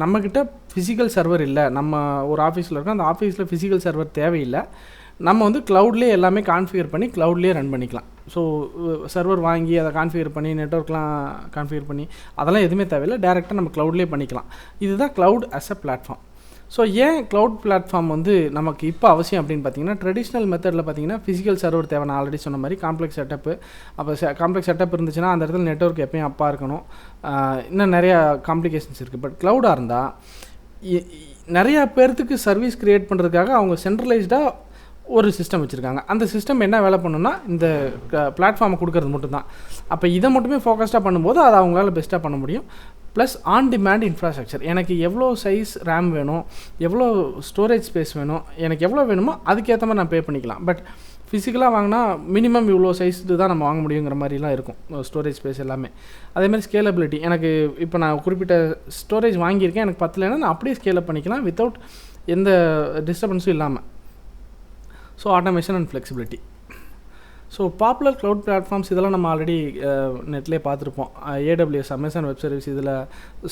நம்மக்கிட்ட ஃபிசிக்கல் சர்வர் இல்லை. நம்ம ஒரு ஆஃபீஸில் இருக்கோம், அந்த ஆஃபீஸில் ஃபிசிக்கல் சர்வர் தேவையில்லை. நம்ம வந்து க்ளவுட்லேயே எல்லாமே கான்ஃபிகர் பண்ணி க்ளவுட்லேயே ரன் பண்ணிக்கலாம். ஸோ சர்வர் வாங்கி அதை கான்ஃபிகர் பண்ணி நெட்வொர்க்லாம் கான்ஃபிகர் பண்ணி அதெல்லாம் எதுவுமே தேவையில்லை, டேரெக்டாக நம்ம க்ளவுட்லேயே பண்ணிக்கலாம். இதுதான் cloud as a platform. So ஏன் க்ளவுட் பிளாட்ஃபார்ம் வந்து நமக்கு இப்போ அவசியம் அப்படின்னு பார்த்தீங்கன்னா, ட்ரெடிஷ்னல் மெத்தடில் பார்த்தீங்கன்னா ஃபிசிக்கல் சர்வர் தேவை. நான் ஆல்ரெடி சொன்ன மாதிரி காம்ப்ளெக்ஸ் செட்டப்பு. அப்போ காம்ப்ளெக்ஸ் செட்டப் இருந்துச்சுன்னா அந்த இடத்துல நெட்வொர்க் எப்பயும் அப்பா இருக்கணும், இன்னும் நிறையா காம்ப்ளிகேஷன்ஸ் இருக்குது. பட் க்ளவுடாக இருந்தால் நிறையா பேர்த்துக்கு சர்வீஸ் க்ரியேட் பண்ணுறதுக்காக அவங்க சென்ட்ரலைஸ்டாக ஒரு சிஸ்டம் வச்சுருக்காங்க. அந்த சிஸ்டம் என்ன வேலை பண்ணுன்னா, இந்த பிளாட்ஃபார்மை கொடுக்கறது மட்டும்தான். அப்போ இதை மட்டுமே ஃபோக்கஸ்டாக பண்ணும்போது அதை அவங்களால பெஸ்ட்டாக பண்ண முடியும். ப்ளஸ் ஆன் டிமாண்ட் இன்ஃப்ராஸ்ட்ரக்சர், எனக்கு எவ்வளோ சைஸ் ரேம் வேணும், எவ்வளோ ஸ்டோரேஜ் ஸ்பேஸ் வேணும், எனக்கு எவ்வளோ வேணுமோ அதுக்கேற்ற மாதிரி நான் பே பண்ணிக்கலாம். பட் ஃபிசிக்கலாக வாங்கினா மினிமம் இவ்வளோ சைஸ் தான் நம்ம வாங்க முடியுங்கிற மாதிரிலாம் இருக்கும் ஸ்டோரேஜ் ஸ்பேஸ் எல்லாமே. அதேமாதிரி ஸ்கேலபிலிட்டி, எனக்கு இப்போ நான் குறிப்பிட்ட ஸ்டோரேஜ் வாங்கியிருக்கேன், எனக்கு பத்தலைன்னா நான் அப்படியே ஸ்கேலப் பண்ணிக்கலாம் வித்தவுட் எந்த டிஸ்டர்பன்ஸும் இல்லாமல். So automation and flexibility. So popular cloud platforms இதெல்லாம் நம்ம ஆல்ரெடி நெட்லேயே பார்த்துருப்போம். AWS, அமேசான் வெப் சர்வீஸ், இதில்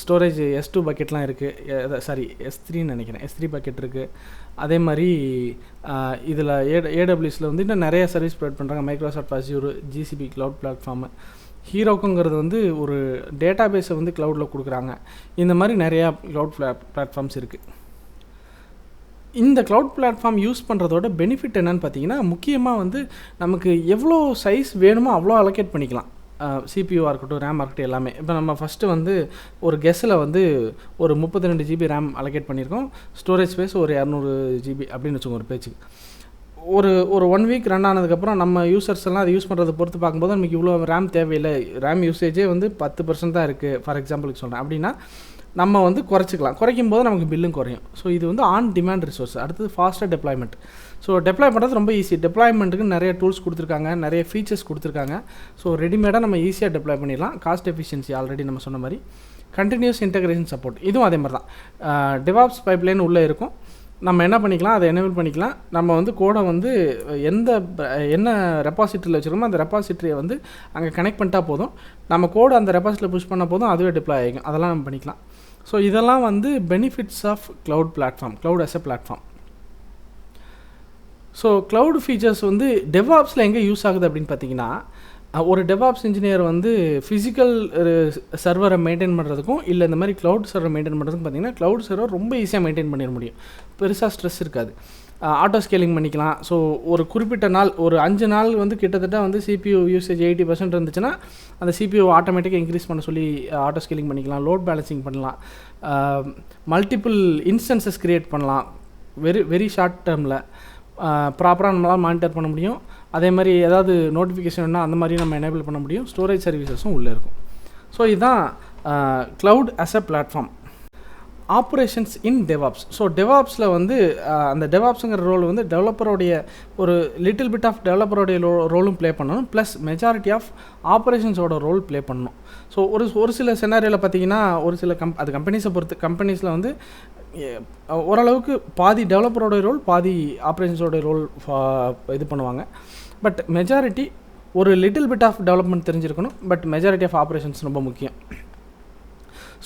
ஸ்டோரேஜ் S2 பக்கெட்லாம் இருக்குது, சாரி S3ன்னு நினைக்கிறேன், S3 பக்கெட் இருக்குது. அதே மாதிரி இதில் AWSல வந்து இன்னும் நிறைய சர்வீஸ் ப்ரொவைட் பண்ணுறாங்க. Microsoft Azure, GCP cloud platform, ஹீரோக்குங்கிறது வந்து ஒரு டேட்டா பேஸை வந்து க்ளவுடில் கொடுக்குறாங்க. இந்த மாதிரி நிறையா க்ளவுட் பிளாட்ஃபார்ம்ஸ் இருக்குது. இந்த க்ளவுட் பிளாட்ஃபார்ம் யூஸ் பண்ணுறதோட பெனிஃபிட் என்னென்னு பார்த்தீங்கன்னா, முக்கியமாக வந்து நமக்கு எவ்வளோ சைஸ் வேணுமோ அவ்வளோ அலோகேட் பண்ணிக்கலாம். CPU இருக்கட்டும், RAM இருக்கட்டும், எல்லாமே. இப்போ நம்ம ஃபஸ்ட்டு வந்து ஒரு கெஸ்ஸில் வந்து ஒரு 32 GB RAM அலோகேட் பண்ணியிருக்கோம். ஸ்டோரேஜ் ஸ்பேஸ் ஒரு 200 GB அப்படின்னு வச்சுக்கோங்க ஒரு பேஜுக்கு. ஒரு 1 வீக் ரன் ஆனதுக்கப்புறம் நம்ம யூசர்ஸ் எல்லாம் அதை யூஸ் பண்ணுறதை பொறுத்து பார்க்கும்போது நமக்கு இவ்வளோ RAM தேவையில்லை, RAM யூசேஜே வந்து 10% தான் இருக்குது ஃபார் எக்ஸாம்பிளுக்கு சொல்கிறேன் அப்படின்னா, நம்ம வந்து குறைச்சிக்கலாம். குறைக்கும் போது நமக்கு பில்லும் குறையும். ஸோ இது வந்து ஆன் டிமாண்ட் ரிசோர்ஸ். அடுத்தது ஃபாஸ்ட்டாக டெப்ளாய்மெண்ட். ஸோ டெப்ளாய் பண்ணுறது ரொம்ப ஈஸி. டெப்ளாய்மெண்ட்டுக்கு நிறைய டூல்ஸ் கொடுத்துருக்காங்க, நிறைய ஃபீச்சர்ஸ் கொடுத்துருக்காங்க. ஸோ ரெடிமேடாக நம்ம ஈஸியாக டெப்ளாய் பண்ணிடலாம். காஸ்ட் எஃபிஷியன்சி ஆல்ரெடி நம்ம சொன்ன மாதிரி. கண்டினியூஸ் இன்டெகிரேஷன் சப்போர்ட், இதுவும் அதே மாதிரி தான். டெவாப்ஸ் பைப்லைன் உள்ளே இருக்கும். நம்ம என்ன பண்ணிக்கலாம், அதை எனேபிள் பண்ணிக்கலாம். நம்ம வந்து கோடை வந்து என்ன ரெப்பாசிட்டரியில் வச்சுருக்கோமோ அந்த ரெப்பாசிட்டரியை வந்து அங்கே கனெக்ட் பண்ணிட்டா போதும். நம்ம கோடை அந்த ரெப்பாசிட்டரியில் புஷ் பண்ணால் போதும், அதுவே டிப்ளாய் ஆகிக்கும். அதெல்லாம் நம்ம பண்ணிக்கலாம். ஸோ இதெல்லாம் வந்து benefits of cloud platform, cloud as a platform. So cloud features வந்து டெவாப்ஸில் எங்கே யூஸ் ஆகுது அப்படின்னு பார்த்தீங்கன்னா, ஒரு டெவாப்ஸ் இன்ஜினியர் வந்து ஃபிசிக்கல் சர்வரை மெயின்டைன் பண்ணுறதுக்கும் இல்லை இந்த மாதிரி க்ளவுட் சர்வர் மெயின்டைன் பண்ணுறதுக்கும் பார்த்தீங்கன்னா, க்ளவுட் சர்வர் ரொம்ப ஈஸியாக மெயின்டைன் பண்ணிட முடியும். பெருசாக ஸ்ட்ரெஸ் இருக்காது. ஆட்டோ ஸ்கேலிங் பண்ணிக்கலாம். ஸோ ஒரு குறிப்பிட்ட நாள், ஒரு 5 நாள் வந்து கிட்டத்தட்ட வந்து CPU யூசேஜ் 80% இருந்துச்சுன்னா அந்த CPU ஆட்டோமேட்டிக்காக இன்க்ரீஸ் பண்ண சொல்லி ஆட்டோ ஸ்கேலிங் பண்ணிக்கலாம். லோட் பேலன்சிங் பண்ணலாம். மல்டிபிள் இன்ஸ்டன்சஸ் க்ரியேட் பண்ணலாம். வெரி ஷார்ட் டேர்மில் ப்ராப்பராக நம்மளால் மானிட்டர் பண்ண முடியும். அதே மாதிரி ஏதாவது நோட்டிஃபிகேஷன்னா அந்த மாதிரி நம்ம எனேபிள் பண்ண முடியும். ஸ்டோரேஜ் சர்வீசஸும் உள்ளே இருக்கும். ஸோ இதுதான் cloud as a platform. Operations in DevOps. So டெவாப்ஸில் வந்து அந்த டெவாப்ஸுங்கிற ரோல் வந்து டெவலப்பரோடைய ஒரு லிட்டில் பிட் ஆஃப் டெவலப்பரோடைய ரோலும் ப்ளே பண்ணணும், ப்ளஸ் மெஜாரிட்டி ஆஃப் ஆப்ரேஷன்ஸோட ரோல் ப்ளே பண்ணணும். ஸோ ஒரு சில செனாரியோவில் பார்த்தீங்கன்னா, ஒரு சில அது கம்பெனிஸை பொறுத்து, கம்பெனிஸில் வந்து ஓரளவுக்கு பாதி டெவலப்பரோட ரோல், பாதி ஆப்ரேஷன்ஸோட ரோல் இது பண்ணுவாங்க. பட் மெஜாரிட்டி ஒரு லிட்டில் பிட் ஆஃப் டெவலப்மெண்ட் தெரிஞ்சிருக்கணும், பட் மெஜாரிட்டி ஆஃப் ஆப்ரேஷன்ஸ் ரொம்ப முக்கியம்.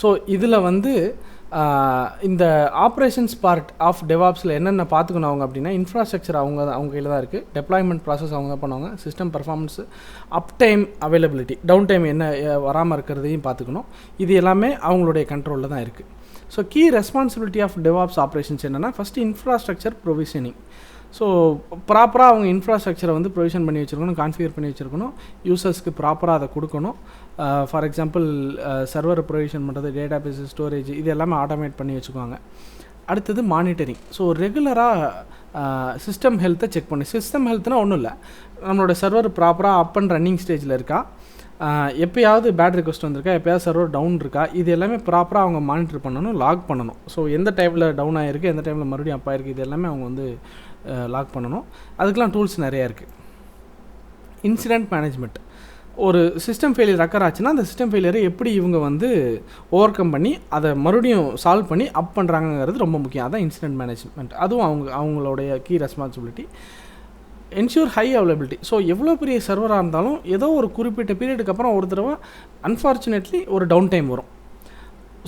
ஸோ இதில் வந்து இந்த ஆப்ரேஷன்ஸ் பார்ட் ஆஃப் டெவாப்ஸில் என்னென்ன பார்த்துக்கணும் அவங்க அப்படின்னா, இன்ஃப்ராஸ்ட்ரக்சர் அவங்க கையில் தான் இருக்குது. டெப்ளாய்மெண்ட் ப்ராசஸ் அவங்க தான் பண்ணுவாங்க. System performance, up time availability, down time என்ன வராமல் இருக்கிறதையும் பார்த்துக்கணும். இது எல்லாமே அவங்களுடைய கண்ட்ரோலில் தான் இருக்குது. So key responsibility of DevOps operations என்னென்னா, ஃபஸ்ட்டு இன்ஃப்ராஸ்ட்ரக்சர் ப்ரொவிஷனிங். ஸோ ப்ராப்பராக அவங்க இன்ஃப்ராஸ்ட்ரக்சரை வந்து ப்ரொவிஷன் பண்ணி வச்சுருக்கணும், கான்ஃபிகர் பண்ணி வச்சுருக்கணும், யூசர்ஸ்க்கு ப்ராப்பராக அதை கொடுக்கணும். ஃபார் எக்ஸாம்பிள் சர்வர் ப்ரொவிஷன் பண்ணுறது, டேட்டா பேஸ், ஸ்டோரேஜ், இது எல்லாமே ஆட்டோமேட் பண்ணி வச்சுக்குவாங்க. அடுத்தது மானிட்டரிங். ஸோ ரெகுலராக சிஸ்டம் ஹெல்த்தை செக் பண்ணி, சிஸ்டம் ஹெல்த்னால் ஒன்றும் இல்லை, நம்மளோட சர்வர் ப்ராப்பராக அப் அண்ட் ரன்னிங் ஸ்டேஜில் இருக்கா, எப்போயாவது பேட் ரிக்வெஸ்ட் வந்திருக்கா, எப்போயாவது சர்வர் டவுன் இருக்கா, இது எல்லாமே ப்ராப்பராக அவங்க மானிட்டர் பண்ணணும், லாக் பண்ணணும். ஸோ எந்த டைமில் டவுன் ஆகிருக்கு, எந்த டைமில் மறுபடியும் அப் ஆகிருக்கு, இது எல்லாமே அவங்க வந்து லாக் பண்ணணும். அதுக்கெலாம் டூல்ஸ் நிறையா இருக்குது. Incident management. ஒரு சிஸ்டம் ஃபெயிலியர் அக்கர் ஆச்சுன்னா அந்த சிஸ்டம் ஃபெயிலியரை எப்படி இவங்க வந்து ஓவர் கம் பண்ணி அதை மறுபடியும் சால்வ் பண்ணி அப் பண்ணுறாங்கிறது ரொம்ப முக்கியம். அதான் இன்சிடென்ட் மேனேஜ்மெண்ட். அதுவும் அவங்களுடைய key responsibility. Ensure high availability. So எவ்வளோ பெரிய சர்வராக இருந்தாலும் ஏதோ ஒரு குறிப்பிட்ட பீரியடுக்கு அப்புறம் ஒரு தடவை அன்ஃபார்ச்சுனேட்லி ஒரு டவுன் டைம் வரும்.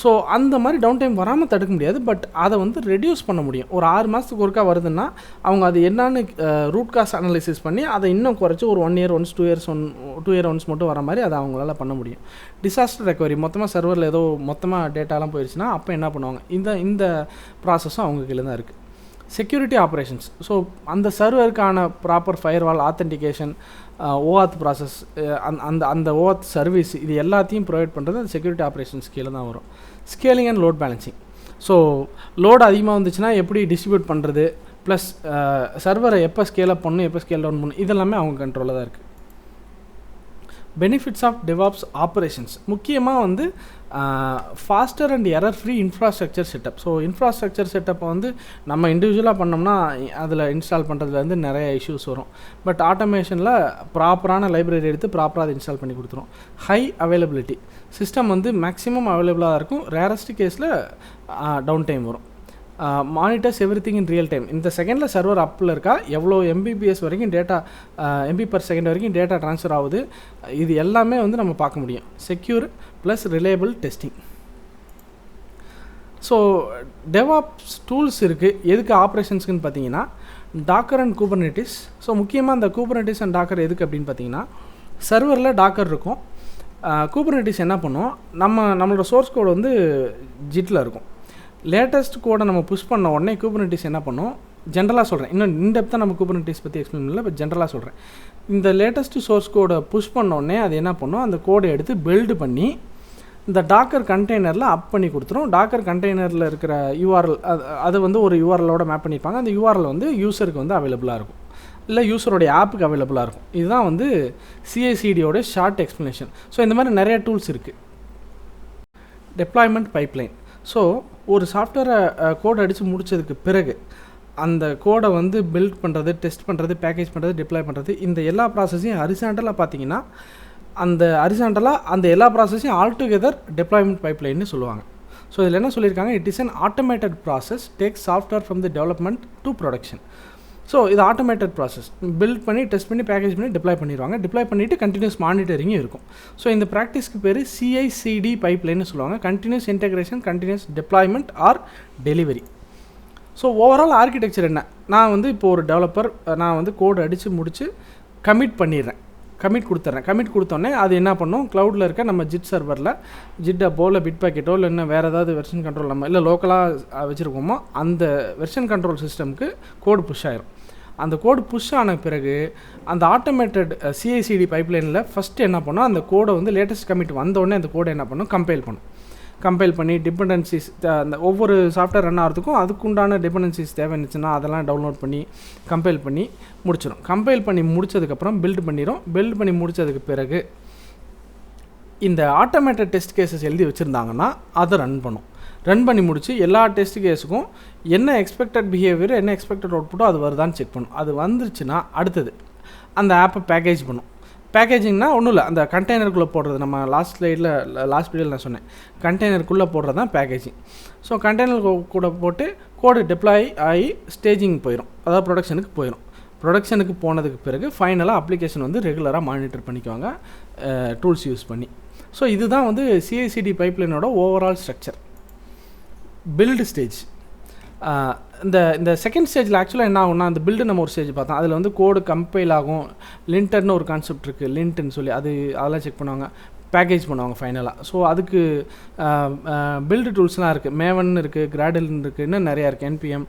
ஸோ அந்த மாதிரி டவுன் டைம் வராமல் தடுக்க முடியாது, பட் அதை வந்து ரெடியூஸ் பண்ண முடியும். ஒரு 6 மாதத்துக்கு ஒருக்கா வருதுன்னா அவங்க அது என்னன்னு ரூட் காஸ் அனலைசிஸ் பண்ணி அதை இன்னும் குறைச்சி ஒரு 1 year ஒன்ஸ் 2 year ஒன்ஸ் மட்டும் வர மாதிரி அதை அவங்களால பண்ண முடியும். டிசாஸ்டர் ரெக்கவரி, மொத்தமாக சர்வரில் ஏதோ மொத்தமாக டேட்டாலாம் போயிடுச்சுன்னா அப்போ என்ன பண்ணுவாங்க, இந்த ப்ராசஸும் அவங்க கீழே தான் இருக்குது. Security operations. ஸோ அந்த சர்வருக்கான proper firewall, authentication, OAuth process, அந்த OAuth சர்வீஸ், இது எல்லாத்தையும் ப்ரொவைட் பண்ணுறது அந்த செக்யூரிட்டி ஆப்ரேஷன்ஸ் கீழே தான் வரும். Scaling and load balancing. So load அதிகமாக வந்துச்சுன்னா எப்படி டிஸ்ட்ரிபியூட் பண்ணுறது, ப்ளஸ் சர்வரை எப்போ ஸ்கேல் அப் பண்ணணும், எப்போ ஸ்கேல் டவுன் பண்ணணும், இதெல்லாமே அவங்க கண்ட்ரோலில் தான் இருக்குது. பெனிஃபிட்ஸ் ஆஃப் DevOps ஆப்ரேஷன்ஸ் முக்கியமாக வந்து faster and error free infrastructure setup. So infrastructure செட்டப்பை வந்து நம்ம இண்டிவிஜுவலாக பண்ணோம்னா அதில் இன்ஸ்டால் பண்ணுறதுலேருந்து நிறைய இஷ்யூஸ் வரும். பட் ஆட்டோமேஷனில் ப்ராப்பரான லைப்ரரி எடுத்து ப்ராப்பராக அதை இன்ஸ்டால் பண்ணி கொடுத்துரும். ஹை அவைலபிலிட்டி, சிஸ்டம் வந்து மேக்ஸிமம் அவைலபிளாக இருக்கும். ரேரஸ்ட் கேஸில் டவுன் டைம் வரும். Monitors every thing in real time. இந்த செகண்டில் சர்வர் அப்பில் இருக்கா, எவ்வளோ MBPS வரைக்கும் டேட்டா MB/s வரைக்கும் டேட்டா ட்ரான்ஸ்ஃபர் ஆகுது, இது எல்லாமே வந்து நம்ம பார்க்க முடியும். Secure plus reliable testing. So DevOps tools இருக்குது. எதுக்கு ஆப்ரேஷன்ஸ்க்குன்னு பார்த்தீங்கன்னா டாக்கர் அண்ட் கூபர்நெட்டிஸ். ஸோ முக்கியமாக அந்த கூபர்நெட்டிஸ் அண்ட் டாக்கர் எதுக்கு அப்படின்னு பார்த்தீங்கன்னா சர்வரில் டாக்கர் இருக்கும். கூபர்நெட்டிஸ் என்ன பண்ணும், நம்மளோட சோர்ஸ் கோடு வந்து ஜிட்டில் இருக்கும். லேட்டஸ்ட் கோடை நம்ம புஷ் பண்ண உடனே கூபர்நெட்டிஸ் என்ன பண்ணும், ஜென்ரலாக சொல்கிறேன், இன்னும் இன்டெப்த்தாக நம்ம கூபர்நெட்டிஸ் பற்றி எக்ஸ்பிளைன் பண்ணல, பட் ஜென்ரலாக சொல்கிறேன். இந்த லேட்டஸ்ட்டு சோர்ஸ் கோடை புஷ் பண்ண உடனே அது என்ன பண்ணும், அந்த கோடை எடுத்து பில்டு பண்ணி இந்த டாக்கர் கண்டெய்னரில் அப் பண்ணி கொடுத்துரும். டாக்கர் கண்டெய்னரில் இருக்கிற URL அது வந்து ஒரு URLோட மேப் பண்ணியிருப்பாங்க. அந்த URL வந்து யூசருக்கு வந்து அவைலபிளாக இருக்கும், இல்லை யூஸருடைய ஆப்புக்கு அவைலபிளாக இருக்கும். இதுதான் வந்து CI/CD ஷார்ட் எக்ஸ்ப்ளனேஷன். ஸோ இந்த மாதிரி நிறைய டூல்ஸ் இருக்குது. Deployment pipeline. ஸோ ஒரு சாஃப்ட்வேரை கோட் அடித்து முடித்ததுக்கு பிறகு அந்த கோடை வந்து பில்ட் பண்ணுறது, டெஸ்ட் பண்ணுறது, பேக்கேஜ் பண்ணுறது, டிப்ளாய் பண்ணுறது, இந்த எல்லா ப்ராசஸையும் ஹரிசாண்டலாக பார்த்தீங்கன்னா அந்த எல்லா ப்ராசஸையும் ஆல்டுகெதர் டெப்ளாய்மெண்ட் பைப்லைன்னு சொல்லுவாங்க. ஸோ இதில் என்ன சொல்லியிருக்காங்க, it is an automated process take software from the development to production. So இது ஆட்டோமேட்டட் ப்ராசஸ். பில்ட் பண்ணி, டெஸ்ட் பண்ணி, பேக்கேஜ் பண்ணி டிப்ளாய் பண்ணிடுவாங்க. டிப்ளாய் பண்ணிவிட்டு கண்டினியூஸ் மானிட்டரிங்கும் இருக்கும். ஸோ இந்த ப்ராக்டிஸ்க்கு பேர் CI/CD பைப்லைன்னு சொல்லுவாங்க. Continuous integration, continuous deployment or delivery. So overall architecture என்ன, நான் வந்து இப்போ ஒரு டெவலப்பர், நான் வந்து கோடு அடித்து முடித்து கமிட் கொடுத்துட்றேன். கமிட் கொடுத்தோன்னே அது என்ன பண்ணும், க்ளவுடில் இருக்க நம்ம ஜிட் சர்வரில் ஜிட்டப்போ இல்லை பிட் பேக்கெட்டோ இல்லை இன்னும் வேறு ஏதாவது வெர்ஷன் கண்ட்ரோல் நம்ம இல்லை லோக்கலாக வச்சுருக்கோமோ அந்த வெர்ஷன் கண்ட்ரோல் சிஸ்டமுக்கு கோடு புஷ் ஆயிரும். அந்த கோடு புஷ் ஆன பிறகு அந்த ஆட்டோமேட்டட் CI/CD பைப்லைனில் ஃபஸ்ட்டு என்ன பண்ணும், அந்த கோடை வந்து லேட்டஸ்ட் கமிட் வந்தோடனே அந்த கோடை என்ன பண்ணும், கம்பைல் பண்ணி டிபெண்டன்சிஸ், அந்த ஒவ்வொரு சாஃப்ட்வேர் ரன் ஆகிறதுக்கும் அதுக்குண்டான டிபெண்டன்சிஸ் தேவைன்னுச்சுன்னா அதெல்லாம் டவுன்லோட் பண்ணி கம்பைல் பண்ணி முடிச்சிடும். கம்பைல் பண்ணி முடித்ததுக்கப்புறம் பில்ட் பண்ணி முடித்ததுக்கு பிறகு இந்த ஆட்டோமேட்டட் டெஸ்ட் கேஸஸ் எழுதி வச்சுருந்தாங்கன்னா அதை ரன் பண்ணி முடித்து எல்லா டெஸ்ட் கேஸுக்கும் என்ன எக்ஸ்பெக்டட் பிஹேவியர், என்ன எக்ஸ்பெக்டட் அவுட்புட்டோ அது வருதான்னு செக் பண்ணும். அது வந்துருச்சுன்னா அடுத்தது அந்த ஆப்பை பேக்கேஜ் பண்ணும். பேக்கேஜிங்னா ஒன்றும் இல்லை, அந்த கண்டெய்னருக்குள்ளே போடுறது. நம்ம லாஸ்ட் வீடியோவில் நான் சொன்னேன், கண்டெய்னருக்குள்ளே போடுறது தான் பேக்கேஜிங். ஸோ கண்டெய்னர் கூட போட்டு கோடு டிப்ளாய் ஆகி ஸ்டேஜிங் போயிடும், அதாவது ப்ரொடக்ஷனுக்கு போனதுக்கு பிறகு ஃபைனலாக அப்ளிகேஷன் வந்து ரெகுலராக மானிட்டர் பண்ணிக்குவாங்க டூல்ஸ் யூஸ் பண்ணி. ஸோ இதுதான் வந்து CI/CD பைப்லைனோட ஓவரால் ஸ்ட்ரக்சர். Build stage. இந்த செகண்ட் ஸ்டேஜில் ஆக்சுவலாக என்ன ஆகும்னா, அந்த பில்டு நம்ம ஒரு ஸ்டேஜ் பார்த்தோம், அதில் வந்து கோடு கம்பைல் ஆகும். லிண்டர்னு ஒரு கான்செப்ட் இருக்குது, லிண்ட்னு சொல்லி அதெல்லாம் செக் பண்ணுவாங்க, பேக்கேஜ் பண்ணுவாங்க ஃபைனலாக. ஸோ அதுக்கு பில்டு டூல்ஸ்லாம் இருக்குது, மேவன் இருக்குது, கிராடல்னு இருக்குது, இன்னும் நிறையா இருக்குது, NPM,